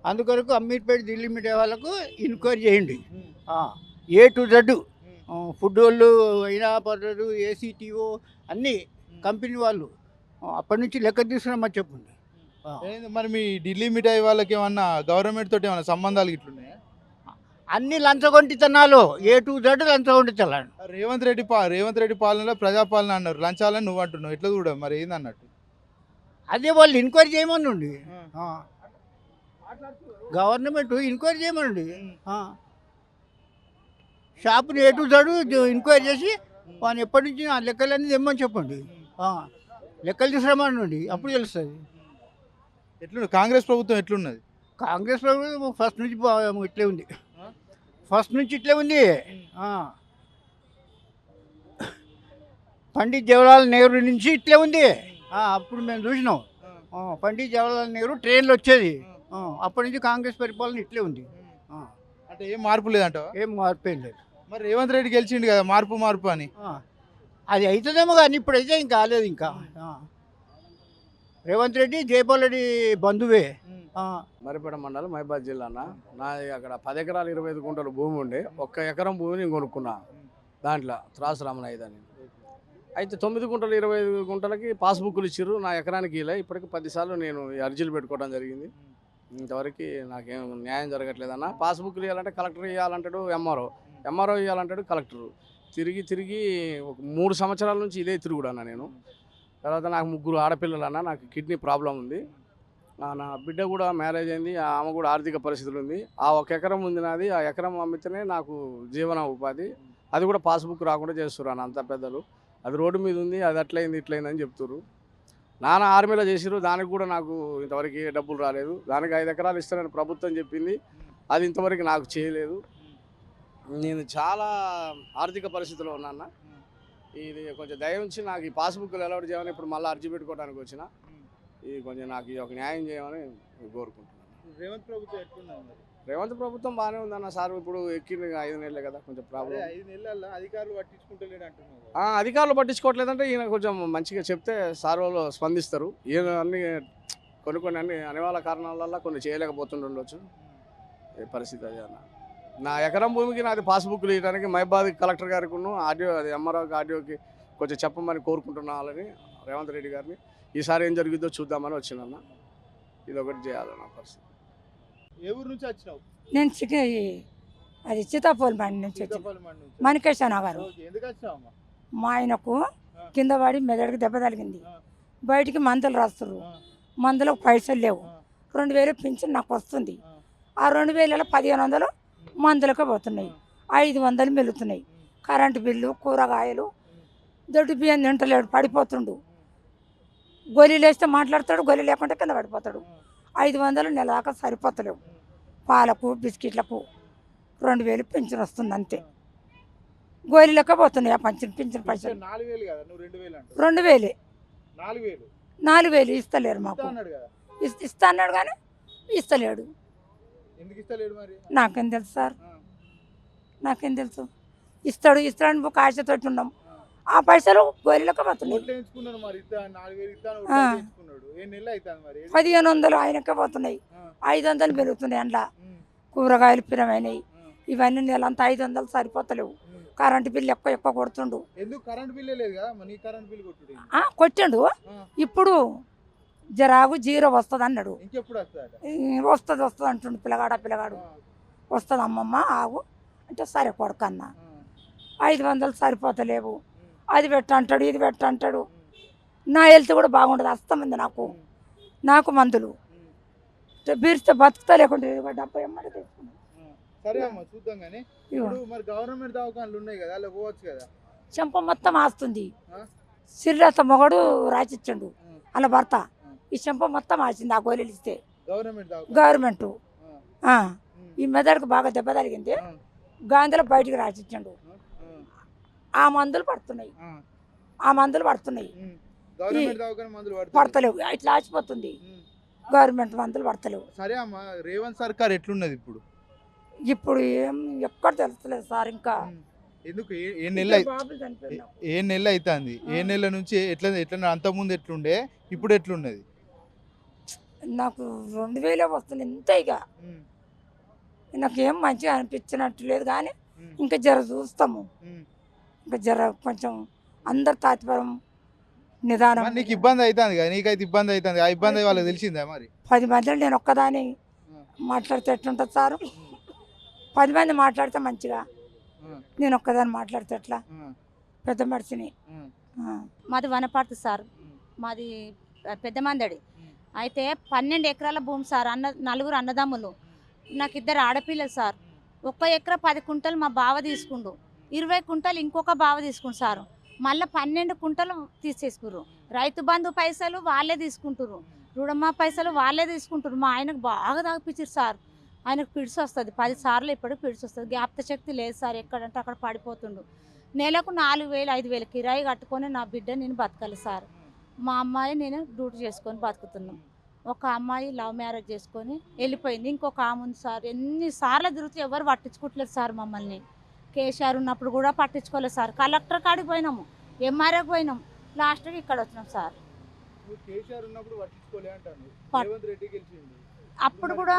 Speaker 9: అందుకొరకు అమీర్పేట ఢిల్లీ మిఠాయి వాళ్ళకు ఎంక్వైరీ చేయండి. A to Z ఫుడ్ వాళ్ళు అయినా పర్లేదు, ACTO అన్నీ కంపెనీ వాళ్ళు అప్పటి నుంచి లెక్క తీసుకున్నామని చెప్పండి.
Speaker 2: మరి మీ ఢిల్లీ మిఠాయి వాళ్ళకి ఏమన్నా గవర్నమెంట్ తోటి ఏమన్నా సంబంధాలు ఇట్లున్నాయా?
Speaker 9: అన్ని లంచగొంటితనాలు, A to Z లంచగొంటితనాలు.
Speaker 2: Revanth Reddy పాలనలో ప్రజాపాలన అన్నారు, లంచాలని నువ్వు అంటున్నావు. ఎట్లా చూడ మరి ఏంది అన్నట్టు?
Speaker 9: అదే వాళ్ళు ఎంక్వైరీ చేయమనండి. గవర్నమెంట్ ఎంక్వైరీ చేయమనండి. షాపుని A to Z ఎంక్వైరీ చేసి వాని ఎప్పటి నుంచి ఆ లెక్కలన్నీ తెమ్మని చెప్పండి. లెక్కలు తీసుకురామనండి, అప్పుడు తెలుస్తుంది.
Speaker 2: ఎట్లుంది కాంగ్రెస్ ప్రభుత్వం? ఎట్లున్నది
Speaker 9: కాంగ్రెస్ ప్రభుత్వం? ఫస్ట్ నుంచి ఇట్లే ఉంది. ఫస్ట్ నుంచి ఇట్లే ఉంది. పండిత్ జవహర్లాల్ నెహ్రూ నుంచి ఇట్లే ఉంది. అప్పుడు మేము చూసినాం. పండిత్ జవహర్లాల్ నెహ్రూ ట్రైన్లో వచ్చేది. అప్పటి నుంచి కాంగ్రెస్ పరిపాలన ఇట్లే ఉంది.
Speaker 2: అంటే ఏం మార్పు లేదంట?
Speaker 9: ఏం మార్పు ఏం లేదు.
Speaker 2: మరి రేవంత్ రెడ్డి గెలిచిండు కదా, మార్పు అని.
Speaker 9: అది అవుతుందేమో కానీ ఇప్పుడైతే ఇంకా కాలేదు. ఇంకా రేవంత్ రెడ్డి జైపాల్ రెడ్డి బంధువే.
Speaker 10: మరిపేట మండలం మహబాద్ జిల్లా అన్న. నాది అక్కడ 10 ఎకరాలు 25 గుంటలు భూమి ఉండే. 1 ఎకరం భూమి నేను కొనుక్కున్నా. దాంట్లో త్రాసు రామనాయుధ అని. అయితే 9 గుంటలు 25 గుంటలకి పాస్బుక్లు ఇచ్చారు. నా ఎకరానికి ఇలా ఇప్పటికి 10 సార్లు నేను అర్జీలు పెట్టుకోవడం జరిగింది. ఇంతవరకు నాకేం న్యాయం జరగట్లేదన్న. పాస్బుక్లు ఇవ్వాలంటే కలెక్టర్ ఇవ్వాలంటాడు, ఎంఆర్ఓ ఇవ్వాలంటాడు కలెక్టరు. తిరిగి ఒక 3 సంవత్సరాల నుంచి ఇదే తిరుగుడు అన్న నేను. తర్వాత నాకు 3 ఆడపిల్లలు అన్న. నాకు కిడ్నీ ప్రాబ్లం ఉంది. నా బిడ్డ కూడా మ్యారేజ్ అయింది. ఆమె కూడా ఆర్థిక పరిస్థితులు ఉంది. ఆ 1 ఎకరం ఉంది నాది. ఆ ఎకరం అమ్మితేనే నాకు జీవన ఉపాధి. అది కూడా పాస్బుక్ రాకుండా చేస్తున్నారు అన్న అంత పెద్దలు. అది రోడ్డు మీద ఉంది, అది అట్లయింది ఇట్లయింది అని చెప్తున్నారు. నాన్న ఆర్మీలో చేసిరు, దానికి కూడా నాకు ఇంతవరకు డబ్బులు రాలేదు. దానికి 5 ఎకరాలు ఇస్తానని ప్రభుత్వం చెప్పింది, అది ఇంతవరకు నాకు చేయలేదు. నేను చాలా ఆర్థిక పరిస్థితిలో ఉన్నాను. ఇది కొంచెం దయ ఉంచి నాకు ఈ పాస్బుక్లు అలవాటు చేయమని ఇప్పుడు మళ్ళీ అర్జీ పెట్టుకోవడానికి వచ్చిన. ఇది కొంచెం నాకు ఈ ఒక న్యాయం చేయమని కోరుకుంటున్నాను.
Speaker 2: రేవంత్ ప్రభుత్వం ఎట్లున్నది?
Speaker 10: రేవంత్ ప్రభుత్వం బాగానే ఉందన్న. సార్ ఇప్పుడు ఎక్కింది 5 నెలలే కదా, కొంచెం ప్రాబ్లం.
Speaker 2: 5 నెలల్లో అధికారులు పట్టించుకుంటలేడు అంటున్నారు.
Speaker 10: అధికారులు పట్టించుకోవట్లేదంటే ఈయన కొంచెం మంచిగా చెప్తే సార్ వాళ్ళు స్పందిస్తారు. ఈయన అన్ని కొన్ని అనివార్య కారణాల వల్ల కొన్ని చేయలేకపోతుండొచ్చు. ఏ పరిస్థితి అది అన్న. నా ఎకరం భూమికి నాది పాస్బుక్లు ఇవ్వడానికి మహబాద్ కలెక్టర్ గారికి ఆర్డీఓ, అది ఎంఆర్ఓకి, ఆర్డీఓకి కొంచెం చెప్పమని కోరుకుంటున్నానని రేవంత్ రెడ్డి గారిని. ఈసారి ఏం జరిగిద్దో చూద్దామని వచ్చిందన్న. ఇది ఒకటి చేయాలన్న పరిస్థితి.
Speaker 2: ఏ ఊరు నుంచి వచ్చినావు?
Speaker 11: నేను అది సీతాఫలం బండి నుంచి వచ్చాను.
Speaker 2: సీతాఫలం మండి నుంచి.
Speaker 11: మణికేశ్వర నగర్.
Speaker 2: ఓకే, ఎందుకు వచ్చినావమ్మా?
Speaker 11: మా ఆయనకు కింద పడి మెదడుకి దెబ్బ తగిలింది. బయటికి మందులు రాస్తారు. మందులకు పైసలు లేవు. 2000 పింఛన్ నాకు వస్తుంది. ఆ 2000లో 1500 మందులకు పోతున్నాయి. 500 మిగులుతున్నాయి. కరెంటు బిల్లు, కూరగాయలు, దొడ్డు బియ్యం తింటలేడు, పడిపోతుండు. గోళీలు వేస్తే మాట్లాడతాడు, గోళీ లేకుంటే కింద పడిపోతాడు. 500 నెల దాకా సరిపోతలేవు. పాలకు బిస్కెట్లకు 2000 పింఛన్ వస్తుంది అంతే. గోళీలకే పోతున్నాయి ఆ పింఛన్ పైసలు.
Speaker 2: 4000 కదా, నువ్వు 2000 అంటావు.
Speaker 11: 2000
Speaker 2: 4000
Speaker 11: 4000 ఇస్తలేరు మాకు.
Speaker 2: అన్నాడు కదా,
Speaker 11: ఇస్తా అన్నాడు కానీ ఇస్తలేడు.
Speaker 2: ఎందుకు ఇస్తలేడు మరి?
Speaker 11: నాకేం తెలుసు సార్, నాకేం తెలుసు. ఇస్తాడని ఒక ఆశతోటి ఉన్నాం. ఆ పైసలు గోళీలకు పోతున్నాయి.
Speaker 2: ఓట్లు వేయించుకున్నాడు మరి, 4000 ఇస్తాను ఓట్లు వేయించుకున్నాడు. ఏ నెల అవుతుంది మరి?
Speaker 11: 1500 ఆయనకే పోతున్నాయి. 500 పెరుగుతున్నాయి. అందులో కూరగాయలు పిరమైనవి. ఇవన్నీ నెలంతా 500 సరిపోతలేవు. కరెంటు బిల్లు ఎక్కువ కొడుతుండు.
Speaker 2: ఎందుకు కరెంట్ బిల్లే లేదు కదా, నీ కరెంట్ బిల్ కొట్టుడు?
Speaker 11: కొట్టిండు. ఇప్పుడు జరాగు 0 వస్తుంది అన్నాడు.
Speaker 2: ఇంకెప్పుడు వస్తాడట?
Speaker 11: వస్తుంది అంటుండు పిల్లగాడు. వస్తుంది అమ్మమ్మ ఆగు అంటే సరే కొడుకన్నా. 500 సరిపోతలేవు. అది పెట్టంటాడు, ఇది పెట్టంటాడు. నా హెల్త్ కూడా బాగుండదు. అస్తమంది నాకు మందులు బీరిస్తే బతుకుతా, లేకుంటే 70 ఎమ్మడి తీసుకున్నాను.
Speaker 2: సరే అమ్మ, చూద్దాం కానీ ఇప్పుడు మరి గవర్నమెంట్ దవాఖానలు ఉన్నాయి కదా, అలా పోవచ్చు కదా.
Speaker 11: చెంప మొత్తం ఆస్తుంది. సిర్రత మొగడు రాసిచ్చిండు అలా భర్త. ఈ చెంప మొత్తం ఆసింది ఆ గోళీలు ఇస్తే. గవర్నమెంట్ ఈ మెదడుకు బాగా దెబ్బ తగిలింది. గాంధీలో బయటికి రాసిచ్చిండు. ఆ మందులు పడుతున్నాయి. పడతలేవు. ఇట్లా ఆసిపోతుంది. గవర్నమెంట్ మందులు పడతలేవు.
Speaker 2: సరే అమ్మ, రేవంత్ సర్కార్ ఎట్లున్నది ఇప్పుడు?
Speaker 11: ఇప్పుడు ఏం ఎక్కడ తెలుస్తలేదు సార్. ఇంకా
Speaker 2: ఎందుకు ఏ నెల అవుతుంది? ఏ నెల నుంచి ఎట్లా అంతకుముందు ఎట్లుండే, ఇప్పుడు ఎట్లున్నది?
Speaker 11: నాకు 2000 వస్తుంది ఇంత. ఇక నాకేం మంచిగా అనిపించినట్టు లేదు కానీ ఇంకా జర చూస్తాము. ఇంకా జర కొంచెం అందరు తాత్పర్యం నిదానం.
Speaker 2: నీకు ఇబ్బంది అవుతుంది కదా, నీకైతే ఇబ్బంది అవుతుంది. ఆ ఇబ్బంది వాళ్ళకి తెలిసిందా మరి?
Speaker 11: 10 మందిలో నేను ఒక్కదాని మాట్లాడితే ఎట్లుంటుంది సార్? 10 మంది మాట్లాడితే మంచిగా, నేను ఒక్కదాన్ని మాట్లాడితే ఎట్లా? పెద్ద మనిషిని.
Speaker 12: మాది వనపర్తి సార్, మాది పెద్ద మందడి. అయితే 12 ఎకరాల భూమి సార్. 4 అన్నదమ్ములు, నాకు 2 ఆడపిల్లలు సార్. 1 ఎకరా 10 కుంటలు మా బావ తీసుకుండు, 20 కుంటలు ఇంకొక బావ తీసుకుండు సార్. మళ్ళీ 12 కుంటలు తీసేసుకుర్రు. రైతు బంధు పైసలు వాళ్ళే తీసుకుంటారు, రుణమా పైసలు వాళ్ళే తీసుకుంటారు. మా ఆయనకు బాగా తాగిపించారు సార్. ఆయనకు పిడిసి వస్తుంది 10 సార్లు ఇప్పుడు పిడిసి వస్తుంది. జ్ఞాపక శక్తి లేదు సార్, ఎక్కడంటే అక్కడ పడిపోతుండు. నెలకు 4000 5000 కిరాయి కట్టుకొని నా బిడ్డ నేను బతకాలి సార్. మా అమ్మాయి నేను డ్యూటీ చేసుకొని బతుకుతున్నాం. ఒక అమ్మాయి లవ్ మ్యారేజ్ చేసుకొని వెళ్ళిపోయింది, ఇంకొక ఆమె ఉంది సార్. ఎన్నిసార్లు తిరుగుతూ ఎవరు పట్టించుకోవట్లేదు సార్ మమ్మల్ని. కేసీఆర్ ఉన్నప్పుడు కూడా పట్టించుకోలేదు సార్. కలెక్టర్ కాడికి పోయినాము, ఎంఆర్ఓకి పోయినాం, లాస్ట్కి ఇక్కడ వచ్చినాం సార్. అప్పుడు కూడా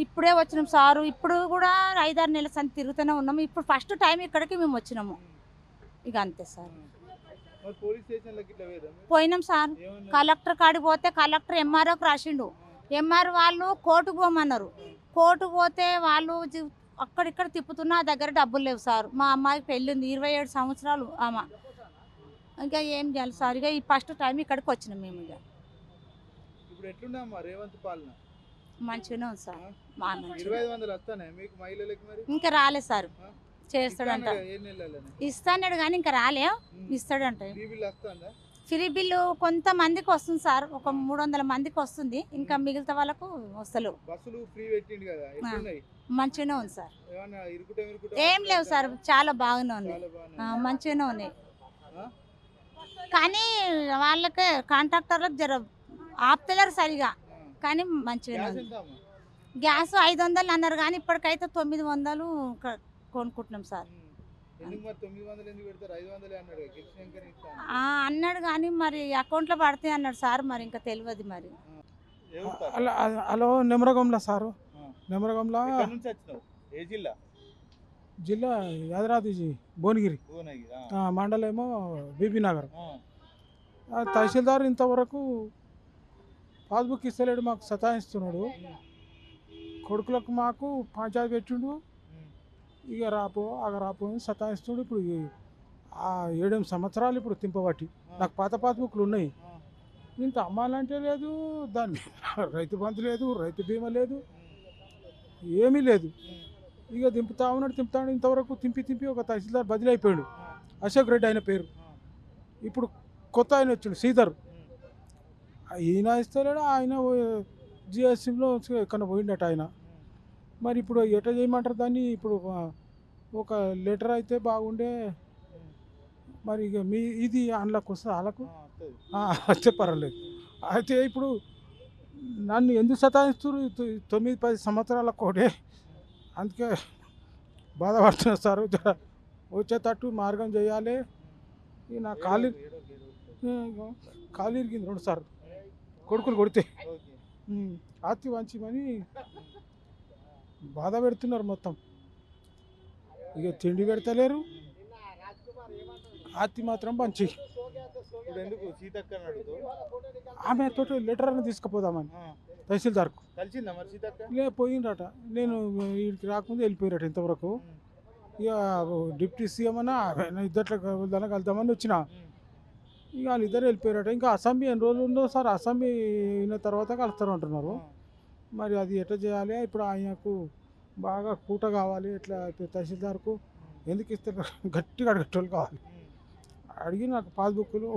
Speaker 12: ఇప్పుడే వచ్చినాం సారు. ఇప్పుడు కూడా 5-6 నెలల సంది తిరుగుతూనే ఉన్నాము. ఇప్పుడు ఫస్ట్ టైం ఇక్కడికి మేము వచ్చినాము. ఇక అంతే సార్. పోయినాం సార్, కలెక్టర్ కాడికి పోతే కలెక్టర్ ఎంఆర్ఓకి రాసిండు. ఎంఆర్ వాళ్ళు కోర్టుకు పోమన్నారు. కోర్టుకు పోతే వాళ్ళు అక్కడిక్కడ తిప్పుతున్నా దగ్గర డబ్బులు లేవు సార్. మా అమ్మాయికి పెళ్ళి ఉంది, 27 సంవత్సరాలు ఆమె. ఇంకా ఏం చేయాలి సార్? ఇక ఈ ఫస్ట్ టైం ఇక్కడికి వచ్చినాం మేము. ఇక మంచిగానే ఉంది సార్. ఇంకా రాలేదు సార్. చేస్తాడంట, ఇస్తాడు కానీ ఇంకా రాలే. ఇస్తాడంట. ఫ్రీ బిల్లు కొంతమందికి వస్తుంది సార్, ఒక 300 మందికి వస్తుంది. ఇంకా మిగతా వాళ్ళకు వస్తలేవు. మంచిగానే ఉంది సార్, ఏం లేవు సార్. చాలా బాగానే ఉంది, మంచిగానే ఉన్నాయి. కానీ వాళ్ళకి కాంట్రాక్టర్లకు జర ఆపుతలేరు సరిగా, కానీ మంచిగానే ఉంది. గ్యాస్ 500 అన్నారు కానీ ఇప్పటికైతే 900 కొనుక్కుంటున్నాం సార్. అన్నాడు కానీ మరి అకౌంట్లో పడతాయి అన్నాడు సార్. మరి ఇంకా తెలియదు మరి.
Speaker 13: Hello, నెమరగంలో sir. నెమరగంలో జిల్లా యాదాద్రి భువనగిరి, మండలేమో బీబీ నగర్. తహసీల్దార్ ఇంతవరకు పాస్బుక్ ఇస్తలేడు, మాకు సతాయిస్తున్నాడు. కొడుకులకు మాకు పంచాయతీ పెట్టిండు, ఇక రాపో ఆగ రాపో అని సతాయిస్తున్నాడు. ఇప్పుడు 7 సంవత్సరాలు ఇప్పుడు తింపబట్టి నాకు పాత పాస్బుక్లు ఉన్నాయి. ఇంత అమ్మాలంటే లేదు, దాన్ని రైతు బంధు లేదు, రైతు బీమా లేదు, ఏమీ లేదు. ఇక తింపుతా ఉన్నాడు. ఇంతవరకు తింపి ఒక తహసీల్దార్ బదిలీ అయిపోయాడు, అశోక్ రెడ్డి ఆయన పేరు. ఇప్పుడు కొత్త ఆయన వచ్చాడు శ్రీధర్, ఈయన ఇస్తలేడు. ఆయన జిఎస్టీలో ఎక్కడ పోయిండట ఆయన. మరి ఇప్పుడు ఎట్లా చేయమంటారు దాన్ని? ఇప్పుడు ఒక లెటర్ అయితే బాగుండే. మరి ఇక ఇది అందులోకి వస్తుంది, వాళ్ళకు వచ్చే పర్వాలేదు. అయితే ఇప్పుడు నన్ను ఎందుకు సతాయిస్తారు? 9-10 సంవత్సరాల కోడే, అందుకే బాధపడుతున్నారు సార్. వచ్చేటట్టు మార్గం చేయాలి. నా కాలు ఇరిగింది 2 సార్లు కొడుకులు కొడితే. ఆస్తి వంచమని బాధ పెడుతున్నారు మొత్తం. ఇక తిండి పెడతలేరు, ఆస్తి మాత్రం పంచి. ఆమె తోటి లెటర్ అని తీసుకుపోదామని తహసీల్దార్కు లే పోయిందట. నేను వీడికి రాకముందు వెళ్ళిపోయారట ఇంతవరకు. ఇక డిప్యూటీ సీఎం అన్న ఇద్దట్లో కలుద్దామని వచ్చిన. ఇక వాళ్ళిద్దరు వెళ్ళిపోయారట. ఇంకా అసెంబ్లీ ఎన్ని రోజులు ఉందో సార్, అసెంబ్లీ అయిన తర్వాత కలుస్తారు అంటున్నారు. మరి అది ఎట్లా చేయాలి? ఇప్పుడు ఆయనకు బాగా కూట కావాలి. ఎట్లా తహసీల్దార్కు ఎందుకు ఇస్తే గట్టిగా అడిగేటోళ్ళు కావాలి. అడిగి నాకు పాస్బుక్లు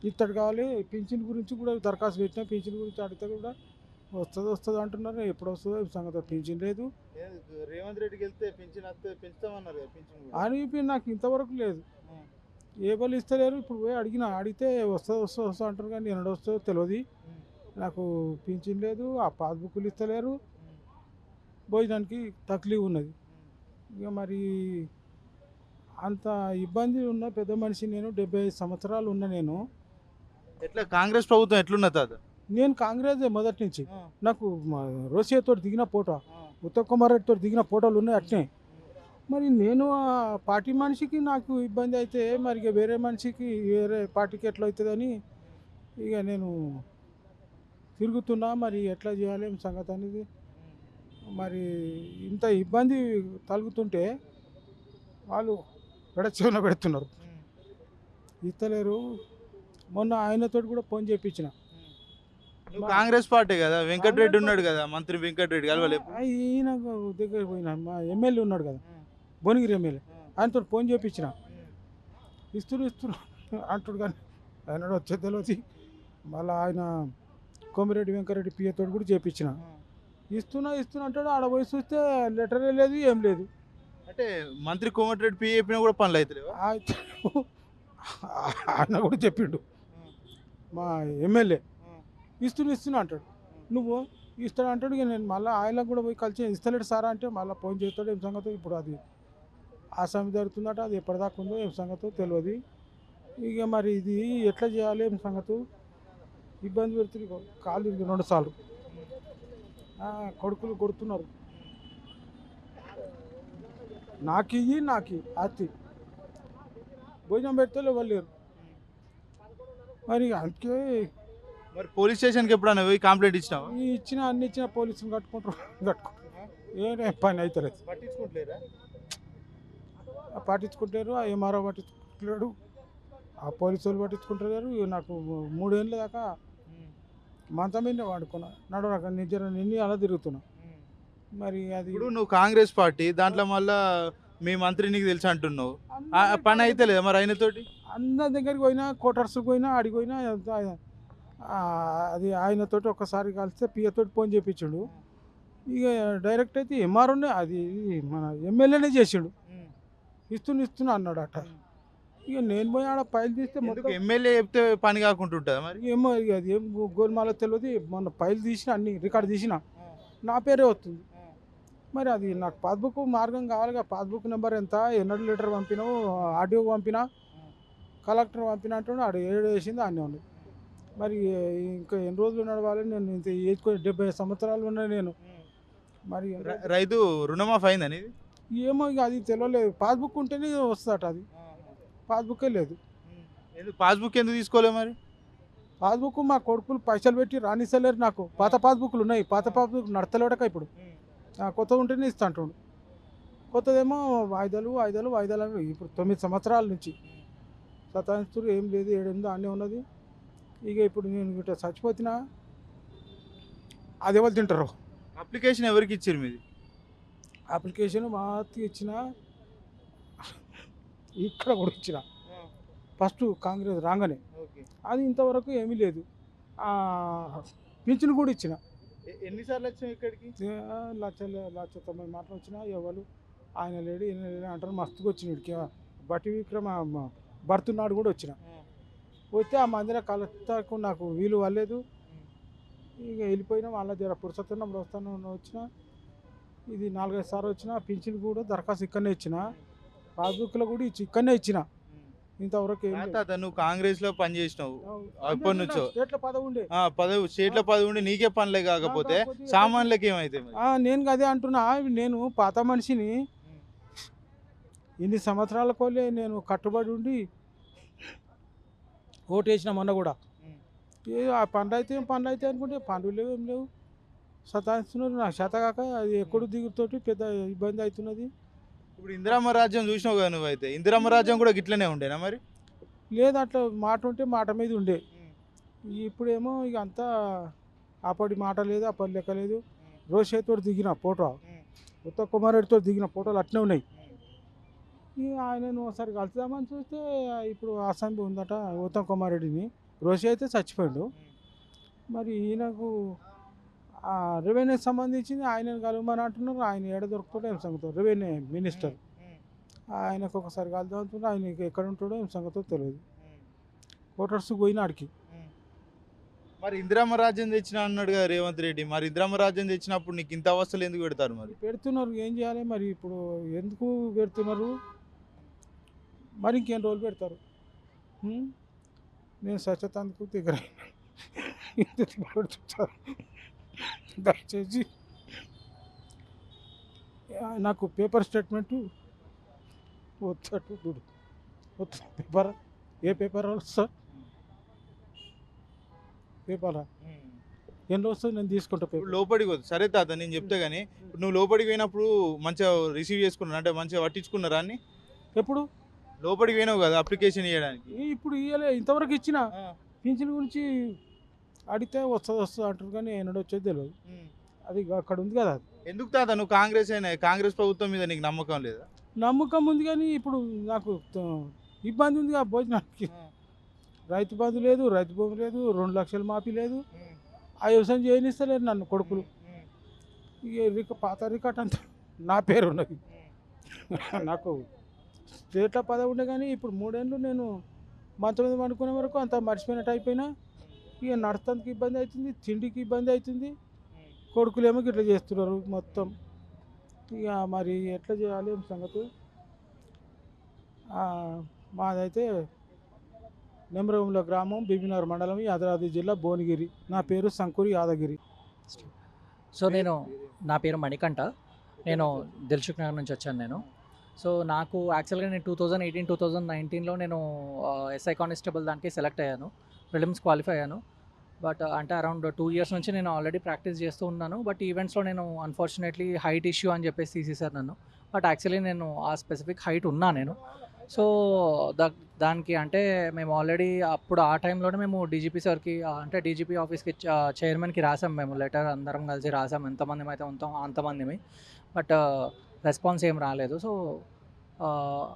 Speaker 13: ఇత్తడి కావాలి. పింఛన్ గురించి కూడా దరఖాస్తు పెట్టినా, పింఛన్ గురించి అడిగితే కూడా వస్తుంది అంటున్నారు. ఎప్పుడు వస్తుందో సంగతి పింఛన్ లేదు.
Speaker 2: రేవంత్ రెడ్డికి వెళ్తే పింఛన్ పెంచుతామన్నారు
Speaker 13: అని నాకు ఇంతవరకు లేదు. ఏ బలు ఇస్తలేరు. ఇప్పుడు పోయి అడిగితే వస్తా అంటారు, కానీ ఎన్నడ వస్తుందో తెలియదు. నాకు పింఛన్ లేదు, ఆ పాస్బుక్లు ఇస్తలేరు, భోజనానికి తక్లీఫ్ ఉన్నది. ఇక మరి అంత ఇబ్బంది ఉన్న పెద్ద మనిషి నేను. 75 సంవత్సరాలు ఉన్న నేను.
Speaker 2: ఎట్లా కాంగ్రెస్ ప్రభుత్వం ఎట్లున్నది తాత?
Speaker 13: నేను కాంగ్రెస్ మొదటి నుంచి. నాకు రోషియాతో దిగిన ఫోటో, ఉత్తమ్ కుమార్ రెడ్డితో దిగిన ఫోటోలు ఉన్నాయి అట్నే. మరి నేను ఆ పార్టీ మనిషికి నాకు ఇబ్బంది అయితే మరి ఇక వేరే మనిషికి వేరే పార్టీకి ఎట్లా అవుతుందని ఇక నేను తిరుగుతున్నా. మరి ఎట్లా చేయాలి సంగతి అనేది. మరి ఇంత ఇబ్బంది తలుగుతుంటే వాళ్ళు చెవున పెడుతున్నారు, ఇస్తలేరు. మొన్న ఆయనతో కూడా ఫోన్ చేయించిన.
Speaker 2: కాంగ్రెస్ పార్టీ కదా, వెంకటరెడ్డి ఉన్నాడు కదా, మంత్రి వెంకటరెడ్డి కలవలేదు.
Speaker 13: ఈయన దగ్గర పోయినా, మా ఎమ్మెల్యే ఉన్నాడు కదా, భువనగిరి ఎమ్మెల్యే, ఆయనతో ఫోన్ చేయించిన. ఇస్తున్నా అంటాడు, కానీ ఆయన వచ్చే తెలియదు. మళ్ళీ ఆయన కోమిరెడ్డి వెంకరెడ్డి పిఏతో కూడా చేయించిన. ఇస్తున్నా అంటాడు. ఆడ పోయి చూస్తే లెటరే లేదు, ఏం లేదు.
Speaker 2: అంటే మంత్రి కోమటిరెడ్డి పిఏ చెప్పినా కూడా పనులు అవుతలేవు.
Speaker 13: ఆయన కూడా చెప్పిండు మా ఎమ్మెల్యే. ఇస్తున్నా అంటాడు. నువ్వు ఇస్తాడు అంటాడు. ఇక నేను మళ్ళీ ఆయనకు కూడా పోయి కలిసి ఇస్తలేడు సారా అంటే మళ్ళీ ఫోన్ చేస్తాడు. ఏం సంగతో ఇప్పుడు అది ఆసామి జరుగుతుందట, అది ఎప్పటిదాకా ఉందో ఏం సంగతో తెలియదు. ఇక మరి ఇది ఎట్లా చేయాలి ఏం సంగతి? ఇబ్బంది పెడుతుంది. కాలు 2 సార్లు కొడుకులు కొడుతున్నారు. నాకి ఆస్తి భోజనం పెడితే ఎవరు లేరు. మరి అందుకే
Speaker 2: మరి పోలీస్ స్టేషన్కి ఎప్పుడన్నా పోయి కంప్లైంట్ ఇచ్చినావా?
Speaker 13: అన్ని ఇచ్చిన పోలీసులు కట్టుకుంటారు. ఏ పని అవుతలేదు. పట్టించుకుంటారు. ఆ ఎంఆర్ఓ పట్టించుకుంటాడు, ఆ పోలీసు వాళ్ళు పట్టించుకుంటారు. నాకు 3 ఏళ్ళ దాకా మంచం మీద వాడుకున్నా, నడవక నిన్ను అలా తిరుగుతున్నా. మరి అది
Speaker 2: ఇప్పుడు నువ్వు కాంగ్రెస్ పార్టీ దాంట్లో మళ్ళా మీ మంత్రి నీకు తెలుసు అంటున్నావు, పని అయితే లేదా మరి ఆయనతోటి?
Speaker 13: అందరి దగ్గరికి పోయినా, క్వార్టర్స్కి పోయినా, అడిగి పోయినా, అది ఆయనతోటి ఒక్కసారి కలిస్తే పిఏతోటి ఫోన్ చేయించాడు. ఇక డైరెక్ట్ అయితే ఎంఆర్ఓనే, అది మన ఎమ్మెల్యేనే చేసాడు. ఇస్తున్నా అన్నాడట. ఇక నేను పోయి ఆడ ఫైల్ తీస్తే మొత్తం
Speaker 2: ఎమ్మెల్యే చెప్తే పని కాకుండా ఉంటుంది. మరి
Speaker 13: ఏమో ఇక అది ఏం గోల్మాలో తెలియదు. మొన్న ఫైల్ తీసిన, అన్ని రికార్డు తీసిన, నా పేరే వస్తుంది. మరి అది నాకు పాస్బుక్ మార్గం కావాలిగా. పాస్బుక్ నెంబర్ ఎంత, ఎన్నడూ లెటర్ పంపినావు, ఆర్డీఓ పంపినా, కలెక్టర్ పంపినా అంటున్నాడు. ఆడ 7 వేసింది అన్నీ ఉన్నాయి. మరి ఇంకా ఎన్ని రోజులు నడవాలి? నేను ఇంత ఏజ్ 70 సంవత్సరాలు ఉన్నాయి నేను. మరి
Speaker 2: రైతు రుణమాఫీ అయిందని
Speaker 13: ఏమో ఇక అది తెలియలేదు. పాస్బుక్ ఉంటేనే వస్తుందట, అది పాస్బుక్కే లేదు.
Speaker 2: పాస్బుక్ ఎందుకు తీసుకోలేదు? మరి
Speaker 13: పాస్బుక్ మా కొడుకులు పైసలు పెట్టి రానిస్తలేరు నాకు. పాత పాస్బుక్లు ఉన్నాయి, పాత పాస్బుక్ నడతలేడక ఇప్పుడు. కొత్త ఉంటేనే ఇస్తా అంటుండు. కొత్తదేమో వాయిదాలు వాయిదాలు వాయిదాలు అని ఇప్పుడు 9 సంవత్సరాల నుంచి సతాయిస్తున్నారు. ఏం లేదు, ఏడుందో అన్నీ ఉన్నది. ఇక ఇప్పుడు నేను ఇట్లా చచ్చిపోతున్నా, అది ఎవరు తింటారు?
Speaker 2: అప్లికేషన్ ఎవరికి ఇచ్చారు మీది?
Speaker 13: అప్లికేషన్ మా అత్తకి ఇచ్చిన, ఇక్కడ కూడా ఇచ్చిన ఫస్ట్ కాంగ్రెస్ రాగానే. అది ఇంతవరకు ఏమీ లేదు. పింఛన్ కూడా ఇచ్చిన.
Speaker 2: ఎన్నిసార్లు వచ్చినావు ఇక్కడికి?
Speaker 13: లక్ష 90 మాటలు వచ్చినా ఎవరు ఆయన లేడు ఈయన లేడు అంటారు. మస్తుగా వచ్చినాడికి బట్టి విక్రమ భర్తున్నాడు కూడా వచ్చిన. వస్తే ఆ మందిర కలెక్టర్కు నాకు వీలు అవ్వలేదు. ఇక వెళ్ళిపోయినా వాళ్ళ జర పురుషోత్తన్నప్పుడు వస్తాను వచ్చిన. ఇది 4-5 సార్లు వచ్చిన. పింఛన్ కూడా దరఖాస్తు ఇక్కడనే ఇచ్చిన, పాస్బుక్లో కూడా ఇక్కడనే ఇచ్చిన. ఇంతవరకు ఏం లేదు.
Speaker 2: నువ్వు కాంగ్రెస్ లో పని చేసినావు ఎప్పటి నుంచో?
Speaker 13: స్టేట్లో పదవి ఉండే,
Speaker 2: స్టేట్ లో పదవి ఉండి నీకే పనులే కాకపోతే సామాన్యులకి ఏమైతే?
Speaker 13: నేను అదే అంటున్నా. నేను పాత మనిషిని, ఇన్ని సంవత్సరాల కోలే నేను కట్టుబడి ఉండి ఓటు వేసిన మొన్న కూడా. ఆ పనులు అయితే ఏం పనులు అయితే అనుకుంటే పనులు లేవు, ఏం లేవు. సతాయిస్తున్నారు. నాకు చేత కాక అది ఎక్కడు దిగుతోటి పెద్ద ఇబ్బంది అవుతున్నది.
Speaker 2: ఇప్పుడు ఇందిరమ్మ రాజ్యం చూసినావు కదా నువ్వైతే, ఇందిరమ్మ రాజ్యం కూడా గిట్లనే ఉండేనా మరి?
Speaker 13: లేదు, అట్లా మాట ఉంటే మాట మీద ఉండే. ఇప్పుడేమో ఇక అంతా అప్పటి మాట లేదు, అప్పటి లెక్క లేదు. రోషేతో దిగిన ఫోటో, ఉత్తమ్ కుమార్ రెడ్డితో దిగిన ఫోటోలు అట్నే ఉన్నాయి. ఇక ఆయనను ఒకసారి కలుద్దామని చూస్తే ఇప్పుడు అసెంబ్లీ ఉందట ఉత్తమ్ కుమార్ రెడ్డిని. రోషి అయితే చచ్చిపోయాడు. మరి ఈయనకు రెవెన్యూకి సంబంధించింది ఆయనను కలవమని అంటున్నారు. ఆయన ఏడ దొరుకుతాడో ఏం సంగతో, రెవెన్యూ మినిస్టర్. ఆయనకు ఒకసారి కలుద్దాం అంటున్నారు. ఆయన ఎక్కడ ఉంటాడో ఏం సంగతో తెలియదు. ఓటర్స్ పోయినాడికి.
Speaker 2: మరి ఇందిరమ్మ రాజ్యం తెచ్చిన అన్నాడు కదా రేవంత్ రెడ్డి. మరి ఇందిరమ్మ రాజ్యం తెచ్చినప్పుడు నీకు ఇంత అవస్థలు ఎందుకు పెడతారు? మరి
Speaker 13: పెడుతున్నారు, ఏం చేయాలి మరి? ఇప్పుడు ఎందుకు పెడుతున్నారు? మరి ఇంకేం రోజులు పెడతారు? నేను స్వచ్ఛతందుకు దగ్గర దయచేసి నాకు పేపర్ స్టేట్మెంటు వచ్చేట్టు పేపర్. ఏ పేపర్ సార్? పేపరా ఎన్ని వస్తుంది? నేను తీసుకుంటా పేపర్.
Speaker 2: లోపలికి వద్దు సరే తాత, నేను చెప్తే కానీ నువ్వు లోపలికి పోయినప్పుడు మంచిగా రిసీవ్ చేసుకున్నాను అంటే మంచిగా పట్టించుకున్నారా అన్ని?
Speaker 13: ఎప్పుడు
Speaker 2: లోపలికి పోయినావు కదా అప్లికేషన్ ఇవ్వడానికి?
Speaker 13: ఇప్పుడు ఇవ్వలే, ఇంతవరకు ఇచ్చిన. పింఛన్ గురించి అడిగితే వస్తుంది అంటారు కానీ ఎన్నడూ వచ్చేది తెలియదు. అది అక్కడ ఉంది కదా.
Speaker 2: ఎందుకు తాత నువ్వు కాంగ్రెస్ అయినా కాంగ్రెస్ ప్రభుత్వం మీద నీకు నమ్మకం లేదా?
Speaker 13: నమ్మకం ఉంది కానీ ఇప్పుడు నాకు ఇబ్బంది ఉంది ఆ భోజనానికి. రైతు బంధు లేదు, రైతు భూమి లేదు, 2 లక్షలు మాఫీ లేదు. ఆ వ్యవసాయం చేయనిస్తలేదు నన్ను కొడుకులు. ఇక పాత రికార్డ్ అంతా నా పేరు ఉన్నది. నాకు స్టేట్లో పదవి ఉండే కానీ ఇప్పుడు 3 ఏళ్ళు నేను మంచం మీద పండుకునే వరకు అంతా మర్చిపోయినట్టు అయిపోయినా. ఇక నడతానికి ఇబ్బంది అవుతుంది, తిండికి ఇబ్బంది అవుతుంది. కొడుకులేమో ఇట్లా చేస్తున్నారు మొత్తం. ఇక మరి ఎట్లా చేయాలి ఏం సంగతి? మాదైతే నెమ్రవంలో గ్రామం, బీబీనగర్ మండలం, యాదాద్రి జిల్లా, భువనగిరి. నా పేరు సంకూరి యాదగిరి.
Speaker 14: సో నా పేరు మణికంఠ. నేను దిల్సుఖ్ నగర్ నుంచి వచ్చాను నేను. సో నాకు యాక్చువల్గా నేను 2018-2019లో నేను ఎస్ఐ కానిస్టేబుల్ దానికి సెలెక్ట్ అయ్యాను. ప్రిలిమ్స్ క్వాలిఫై అయ్యాను. బట్ అంటే అరౌండ్ 2 ఇయర్స్ నుంచి నేను ఆల్రెడీ ప్రాక్టీస్ చేస్తూ ఉన్నాను. బట్ ఈవెంట్స్లో నేను అన్ఫార్చునేట్లీ హైట్ ఇష్యూ అని చెప్పేసి తీసేశారు నన్ను. బట్ యాక్చువల్లీ నేను ఆ స్పెసిఫిక్ హైట్ ఉన్నా నేను. సో దానికి అంటే మేము ఆల్రెడీ అప్పుడు ఆ టైంలోనే మేము డీజీపీ సార్కి అంటే డీజీపీ ఆఫీస్కి చైర్మన్కి రాసాం మేము లెటర్, అందరం కలిసి రాసాం. ఎంతమంది అయితే ఉంటాం అంతమందిమి. బట్ రెస్పాన్స్ ఏం రాలేదు. సో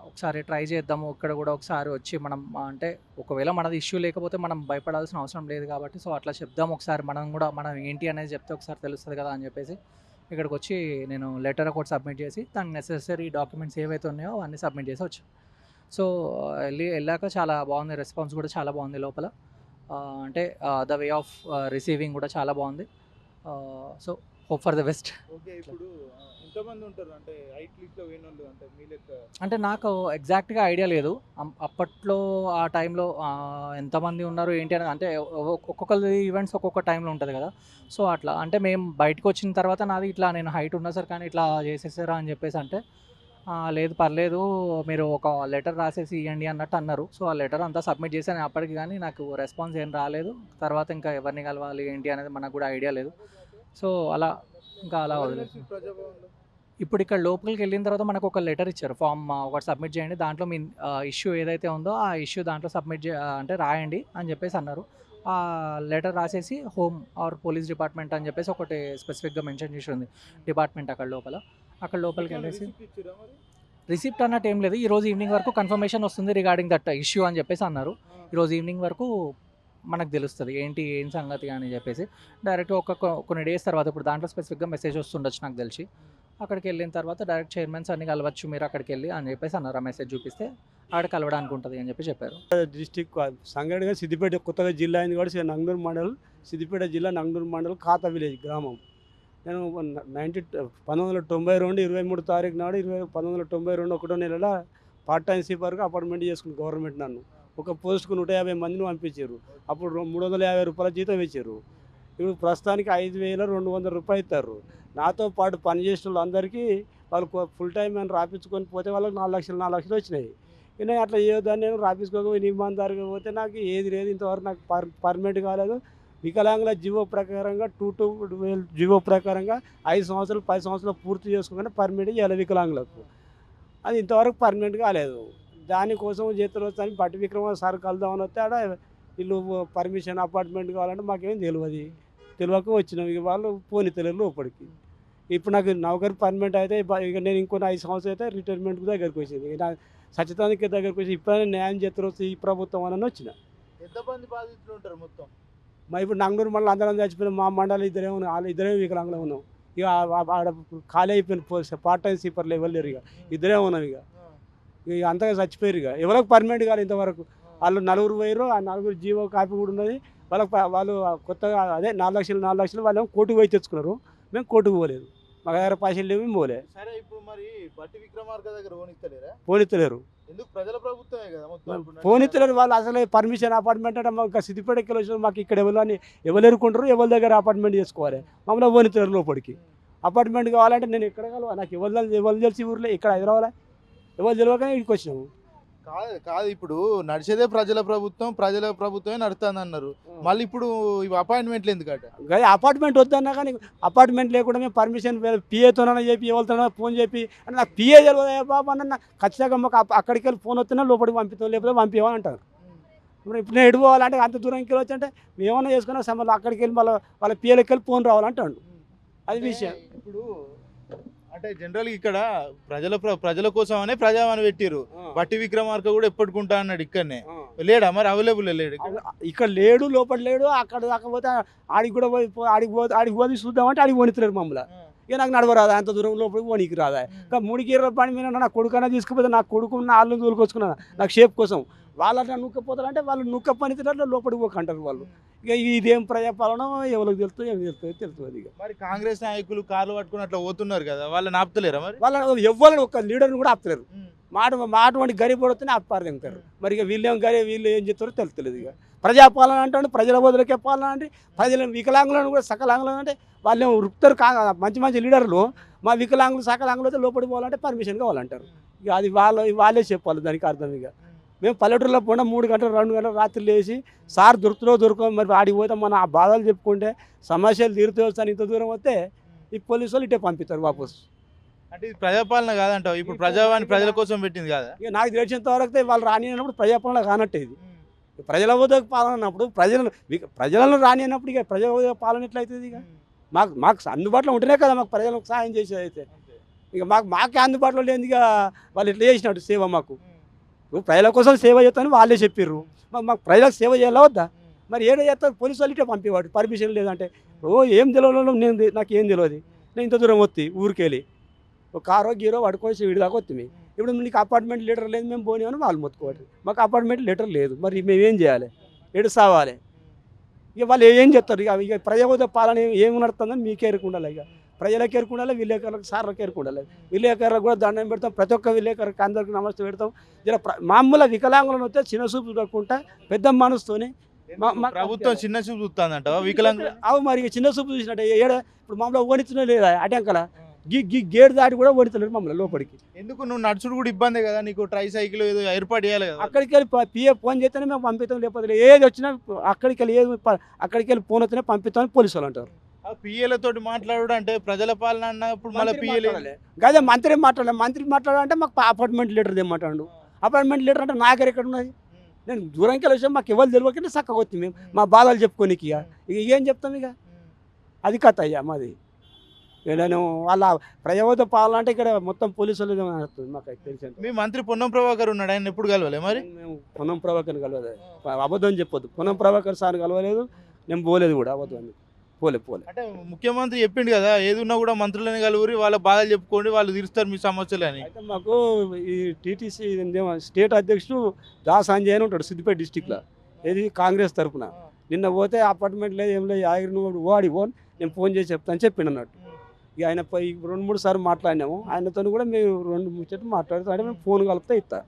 Speaker 14: ఒకసారి ట్రై చేద్దాము, ఇక్కడ కూడా ఒకసారి వచ్చి మనం అంటే ఒకవేళ మనది ఇష్యూ లేకపోతే మనం భయపడాల్సిన అవసరం లేదు కాబట్టి సో అట్లా చెప్దాం ఒకసారి, మనం ఏంటి అనేది చెప్తే ఒకసారి తెలుస్తుంది కదా అని చెప్పేసి ఇక్కడికి వచ్చి నేను లెటర్ ఒకటి సబ్మిట్ చేసి దానికి నెసెసరీ డాక్యుమెంట్స్ ఏవైతే ఉన్నాయో అవన్నీ సబ్మిట్ చేసి వచ్చాను. సో వెళ్ళాక చాలా బాగుంది, రెస్పాన్స్ కూడా చాలా బాగుంది లోపల. అంటే ద వే ఆఫ్ రిసీవింగ్ కూడా చాలా బాగుంది. So hope for the best.
Speaker 2: ఇప్పుడు ఎంతమంది ఉంటారు అంటే హైట్ లిస్ట్లో పోయినోళ్ళు అంటే మీ లెక్క?
Speaker 14: అంటే నాకు ఎగ్జాక్ట్గా ఐడియా లేదు. అప్పట్లో ఆ టైంలో ఎంతమంది ఉన్నారు ఏంటి అనేది. అంటే ఒక్కొక్కరి ఈవెంట్స్ ఒక్కొక్క టైంలో ఉంటుంది కదా. సో అట్లా అంటే మేము బయటకు వచ్చిన తర్వాత నాది ఇట్లా నేను హైట్ ఉన్నా సార్ కానీ ఇట్లా చేసేసారా అని చెప్పేసి అంటే లేదు పర్లేదు, మీరు ఒక లెటర్ రాసేసి ఇవ్వండి అన్నట్టు అన్నారు. సో ఆ లెటర్ అంతా సబ్మిట్ చేశాను అప్పటికి, కానీ నాకు రెస్పాన్స్ ఏం రాలేదు. తర్వాత ఇంకా ఎవరిని కలవాలి ఏంటి అనేది మనకు కూడా ఐడియా లేదు. సో అలా ఇంకా అలా వదిలేదు. ఇప్పుడు ఇక్కడ లోపలికి వెళ్ళిన తర్వాత మనకు ఒక లెటర్ ఇచ్చారు, ఫామ్ ఒకటి సబ్మిట్ చేయండి, దాంట్లో మీ ఇష్యూ ఏదైతే ఉందో ఆ ఇష్యూ దాంట్లో సబ్మిట్ అంటే రాయండి అని చెప్పేసి అన్నారు. ఆ లెటర్ రాసేసి హోమ్ ఆర్ పోలీస్ డిపార్ట్మెంట్ అని చెప్పేసి ఒకటి స్పెసిఫిక్గా మెన్షన్ చేసి ఉంది డిపార్ట్మెంట్ అక్కడ లోపలికి వెళ్ళేసి రిసిప్ట్ అన్నట్టు ఏం లేదు. ఈరోజు ఈవినింగ్ వరకు కన్ఫర్మేషన్ వస్తుంది రిగార్డింగ్ దట్ ఇష్యూ అని చెప్పేసి అన్నారు. ఈరోజు ఈవినింగ్ వరకు మనకు తెలుస్తుంది ఏం సంగతి అని చెప్పేసి. డైరెక్ట్ కొన్ని డేస్ తర్వాత ఇప్పుడు దాంట్లో స్పెసిఫిక్గా మెసేజ్ వస్తుండొచ్చు నాకు తెలిసి. అక్కడికి వెళ్ళిన తర్వాత డైరెక్ట్ చైర్మన్స్ అన్ని కలవచ్చు మీరు అక్కడికి వెళ్ళి అని చెప్పేసి అన్నారు. ఆ మెసేజ్ చూపిస్తే అక్కడ కలవడానికి ఉంటుంది అని చెప్పి చెప్పారు.
Speaker 15: డిస్టిక్ సంగారెడ్డిగా సిద్దిపేట కొత్తగా జిల్లా అయింది కూడా నంగనూరు మండల్, సిద్దిపేట జిల్లా నంగనూరు మండల్ ఖాతా విలేజ్ గ్రామం. నేను 1992 23 తారీఖు నాడు 1992 ఒకటో నెలలో పార్ట్ టైం సీపర్గా అపార్ట్మెంట్ చేసుకుని గవర్నమెంట్ నన్ను ఒక పోస్టుకు 150 మందిని పంపించారు. అప్పుడు 350 రూపాయల జీతం ఇచ్చారు. ఇప్పుడు ప్రస్తుతానికి 5200 రూపాయలు ఇస్తారు. నాతో పాటు పనిచేసిన వాళ్ళందరికీ వాళ్ళు ఫుల్ టైం అని రాపించుకొని పోతే వాళ్ళకి 4 లక్షలు వచ్చినాయి. నేను అట్లా చేయొద్దని నేను రాపించుకోకపోయి నిబంధనగా పోతే నాకు ఏది లేదు, ఇంతవరకు నాకు పర్మనెంట్ కాలేదు. వికలాంగుల జీవో ప్రకారంగా 2 జీవో ప్రకారంగా 5 సంవత్సరాలు 10 సంవత్సరాలు పూర్తి చేసుకోకుండా పర్మనెంట్ చేయాలి వికలాంగులకు. అది ఇంతవరకు పర్మనెంట్ కాలేదు. దానికోసం చేతులు వస్తాను బట్టి విక్రమ సార్ కలుద్దామని వస్తే ఆడ వీళ్ళు పర్మిషన్ అపార్ట్మెంట్ కావాలంటే మాకేం తెలియక వచ్చినాం. ఇక వాళ్ళు పోని తెలియదు లోపలికి. ఇప్పుడు నాకు నౌకరి పర్మనెంట్ అయితే ఇక నేను ఇంకొన్ని 5 సంవత్సరాలు అయితే రిటైర్మెంట్ దగ్గరికి వచ్చింది. నా సచితానికి దగ్గరికి వచ్చి ఇప్పుడైనా న్యాయం చేస్తారు ఈ ప్రభుత్వం అని వచ్చిన.
Speaker 2: ఎంతమంది బాధితులు ఉంటారు మొత్తం?
Speaker 15: మా ఇప్పుడు నంగనూరు మండలం అందరం చచ్చిపోయినాం. మా మండలం ఇద్దరే ఉన్నాం, వాళ్ళు ఇద్దరే వికలాంగులు ఉన్నాం. ఇక ఆడ ఖాళీ అయిపోయిన పార్ట్ టైం సీపర్లు ఎవరు లేరు, ఇక ఇద్దరే ఉన్నాం. ఇక అంతగా చచ్చిపోయారు. ఇక ఎవరికి పర్మనెంట్ కాదు ఇంతవరకు. వాళ్ళు 4 పోయారు. ఆ 4 జీవో కాపీ కూడా ఉన్నది. వాళ్ళు కొత్తగా అదే 4 లక్షలు వాళ్ళు కోర్టుకు పోయి తెచ్చుకున్నారు. మేము కోర్టుకు పోలేదు, మా దగ్గర పైసలు లేవు, మేము పోలే.
Speaker 2: సరే ఇప్పుడు మరి బట్టి విక్రమార్క దగ్గర
Speaker 15: పోనిత్తలేరు.
Speaker 2: ఎందుకు? ప్రజల ప్రభుత్వమే కదా మొత్తం.
Speaker 15: పోనిత్తలేరు వాళ్ళు. అసలు పర్మిషన్ అపార్ట్మెంట్ అంటే మాకు సిద్దిపేటకి వచ్చిన మాకు ఇక్కడ ఎవరు ఎరుకుంటారు, ఎవరి దగ్గర అపార్ట్మెంట్ చేసుకోవాలి. మమ్మల్ని పోనిత్తలేరు లోపలికి. అపార్ట్మెంట్ కావాలంటే నేను ఎక్కడ కలవాలి, నాకు ఎవరు తెలిసి ఊర్లో ఇక్కడ హైదరాబాద్ ఎవరు తెలియక ఇక్కడికి వచ్చినాము.
Speaker 2: కాదు ఇప్పుడు నడిచేదే ప్రజల ప్రభుత్వమే నడుస్తుంది అన్నారు. మళ్ళీ ఇప్పుడు ఇవి అపాయింట్మెంట్లు ఎందుకట?
Speaker 15: అపార్ట్మెంట్ వద్దన్నా కానీ అపార్ట్మెంట్ లేకుండా మేము పర్మిషన్ పిఏతోనైనా చెప్పి ఎవరితోనైనా ఫోన్ చెప్పి అంటే నాకు పిఏ తెలియదు బాబు అన్న ఖచ్చితంగా మాకు అక్కడికి వెళ్ళి ఫోన్ వస్తున్నా లోపలికి పంపిస్తాం, లేకపోతే పంపించమని అంటారు. ఇప్పుడు నేను ఎడిపోవాలంటే అంత దూరంకి వెళ్ళి వచ్చంటే మేమన్నా చేసుకున్నా సమయంలో అక్కడికి వెళ్ళి వాళ్ళ పిఏలకి వెళ్ళి ఫోన్ రావాలంటాడు. అది విషయం.
Speaker 2: ఇప్పుడు అంటే జనరల్ ఇక్కడ ప్రజల కోసం అనే ప్రజావాణి పెట్టిరు. బట్టి విక్రమార్క కూడా ఎప్పటికుంటా అన్నాడు. ఇక్కడనే లేడా మరి? అవైలబుల్ లేడు
Speaker 15: ఇక్కడ, లేడు లోపల లేడు. అక్కడ కాకపోతే ఆడికి పోయి చూద్దామంటే ఆడికి పోనిస్తున్నారు మమ్మల్ని. ఇక నాకు నడవరాదా, అంత దూరం లోపలికి పోనీకి రాదా. ఇంకా 3 గీర్ల పని మీద నా కొడుకన్నా తీసుకుపోతే నా కొడుకు వాళ్ళు తోలుకొచ్చుకున్నా నాకు షేప్ కోసం. వాళ్ళ నూక్కపోతారంటే వాళ్ళు నూక్క పని తినట్లు లోపలికి పోకంటారు వాళ్ళు. ఇక ఇదేం ప్రజాపాలన ఎవరికి తెలుస్తుంది, ఏం తెలుస్తుంది. ఇక
Speaker 2: మరి కాంగ్రెస్ నాయకులు కార్లు పట్టుకుని అట్లా పోతున్నారు కదా, వాళ్ళని ఆపుతలేరా మరి?
Speaker 15: వాళ్ళని ఎవరిని ఒక లీడర్ని కూడా ఆపుతలేరు. అటువంటి గరీబ్ పడితేనే ఆపారు. మరి ఇక వీళ్ళు ఏం చెప్తారో తెలుస్తలేదు. ఇక ప్రజాపాలన అంటే ప్రజల బదులకే పాలన అంటే ప్రజల వికలాంగులను కూడా సకలాంగులను అంటే వాళ్ళు వృత్తారు. మంచి లీడర్లు మా వికలాంగులు సకలాంగులు అయితే లోపలికి పోవాలంటే పర్మిషన్ కావాలంటారు. ఇక అది వాళ్ళే చెప్పాలి దానికి అర్థం. ఇక మేము పల్లెటూరులో పోయినా 3 గంటలు 2 గంటలు రాత్రి లేచి సార్ దొరకదు మరి ఆడికి పోతే మన ఆ బాధలు చెప్పుకుంటే సమస్యలు తీరుతూ వస్తాను. ఇంత దూరం వస్తే ఈ పోలీసు వాళ్ళు ఇటే పంపిస్తారు వాపస్.
Speaker 2: అంటే ఇది ప్రజాపాలన కాదంటావు? ఇప్పుడు ప్రజావాణి ప్రజల కోసం పెట్టింది కదా.
Speaker 15: ఇక నాకు తెలిసినంత వరకు వాళ్ళు రానినప్పుడు ప్రజాపాలన కానట్టే. ఇది ప్రజల ఉద్యోగ పాలన అన్నప్పుడు ప్రజలను రానినప్పుడు ఇక ప్రజల ఉద్యోగ పాలన ఎట్లయితుంది? ఇక మాకు అందుబాటులో ఉంటేనే కదా మాకు ప్రజలకు సహాయం చేసేది. అయితే ఇక మాకే అందుబాటులో లేదు. ఇక వాళ్ళు ఎట్లా చేసినట్టు సేవ మాకు ప్రజల కోసం సేవ చేస్తామని వాళ్ళే చెప్పారు. మాకు ప్రజలకు సేవ చేయాలా వద్దా? మరి ఏదో చేస్తారు పోలీసు వాళ్ళు ఇట్లా పంపేవాడు. పర్మిషన్ లేదంటే ఏం తెలియదు, నాకు ఏం తెలియదు. నేను ఇంత దూరం వస్తే ఊరికి వెళ్ళి ఒక కారో గీరో పడుకోసి వీడి దాకా వస్తుంది. ఇప్పుడు నీకు అపార్ట్మెంట్ లెటర్ లేదు, మేము పోనీ వాళ్ళు మొత్తుకోవాలి. మాకు అపార్ట్మెంట్ లెటర్ లేదు, మరి మేమేం చేయాలి? ఎడు సావాలి? ఇక వాళ్ళు ఏం చెప్తారు? ఇక ప్రజాప్రభుత్వ పాలన ఏమి నడుతుందని మీకే ఎరుకుండాలి. ఇక ప్రజలకు ఎరుకుండాలి, విలేకరులకు సార్లకు ఎరుకుండాలి. విలేకరులకు కూడా దండం పెడతాం. ప్రతి ఒక్క విలేకరుకి అందరికి నమస్తే పెడతాం. జర మామూలు వికలాంగులను వస్తే చిన్న చూపు చూడకుండా పెద్ద మనసుతోనే
Speaker 2: ప్రభుత్వం చిన్న చూపు చూస్తుందంట వికలాంగులు.
Speaker 15: అవు మరి చిన్న చూపు చూసినట్టే ఇప్పుడు మామూలుగా ఓనిస్తున్నా లేదా అటంకల గేట్ దాటి కూడా ఓడితలేరు మమ్మల్ని లోపలికి.
Speaker 2: ఎందుకు నువ్వు నడుచుడు కూడా ఇబ్బంది కదా, నీకు ట్రై సైకిల్ ఏదో ఏర్పాటు చేయాలి కదా.
Speaker 15: అక్కడికి వెళ్ళి పిఏ ఫోన్ చేస్తేనే మేము పంపిస్తాం, లేకపోతే ఏది వచ్చినా అక్కడికి వెళ్ళి అక్కడికి వెళ్ళి ఫోన్ వస్తేనే పంపిస్తామని పోలీసు వాళ్ళు అంటారు.
Speaker 2: పిఏలతో మాట్లాడు అంటే ప్రజల పాలన అన్నప్పుడు మళ్ళీ పిఏలు
Speaker 15: అదే మంత్రి మాట్లాడాలంటే మాకు అపార్ట్మెంట్ లీటర్ తెమ్మంటాడు. అపార్ట్మెంట్ లీటర్ అంటే నా దగ్గర ఎక్కడ ఉన్నది? నేను దూరంకి వెళ్ళి వచ్చాను, మాకు ఎవరు తెలియకుండా చక్కగా వచ్చింది మేము మా బాధలు చెప్పుకోనికి. ఇక ఏం చెప్తాం, ఇక అది కథ అయ్యా మాది. నేను వాళ్ళ ప్రజావత పాలంటే ఇక్కడ మొత్తం పోలీసులు నడుస్తుంది మాకు తెలిసి.
Speaker 2: మీ మంత్రి పొన్నం ప్రభాకర్ ఉన్నాడు, ఆయన ఎప్పుడు కలవలే మరి?
Speaker 15: మేము పొన్నం ప్రభాకర్ని కలవలేదు, అబద్ధం చెప్పొద్దు. పొన్నం ప్రభాకర్ సార్ కలవలేదు, నేను పోలేదు కూడా, అబద్ధం పోలే. అంటే
Speaker 2: ముఖ్యమంత్రి చెప్పిండు కదా, ఏది ఉన్నా కూడా మంత్రులని కలువురి వాళ్ళ బాధలు చెప్పుకోండి, వాళ్ళు తీరుస్తారు మీ సమస్యలు అని.
Speaker 15: అయితే మాకు ఈ టీటీసీ స్టేట్ అధ్యక్షుడు దాస్ సంజయ్ అని ఉంటాడు సిద్దిపేట డిస్టిక్లో, ఏది కాంగ్రెస్ తరఫున. నిన్న పోతే అపార్ట్మెంట్ లేదు, ఏం లేదు, ఆగిరి నువ్వు వాడి ఫోన్ నేను ఫోన్ చేసి చెప్తాను చెప్పిన అన్నట్టు. ఇక ఆయన 2-3 సార్లు మాట్లాడినాము, ఆయనతో కూడా మేము 2 ముచ్చట్లు మాట్లాడుతూ అంటే మేము ఫోన్ కలిపితే ఇస్తా.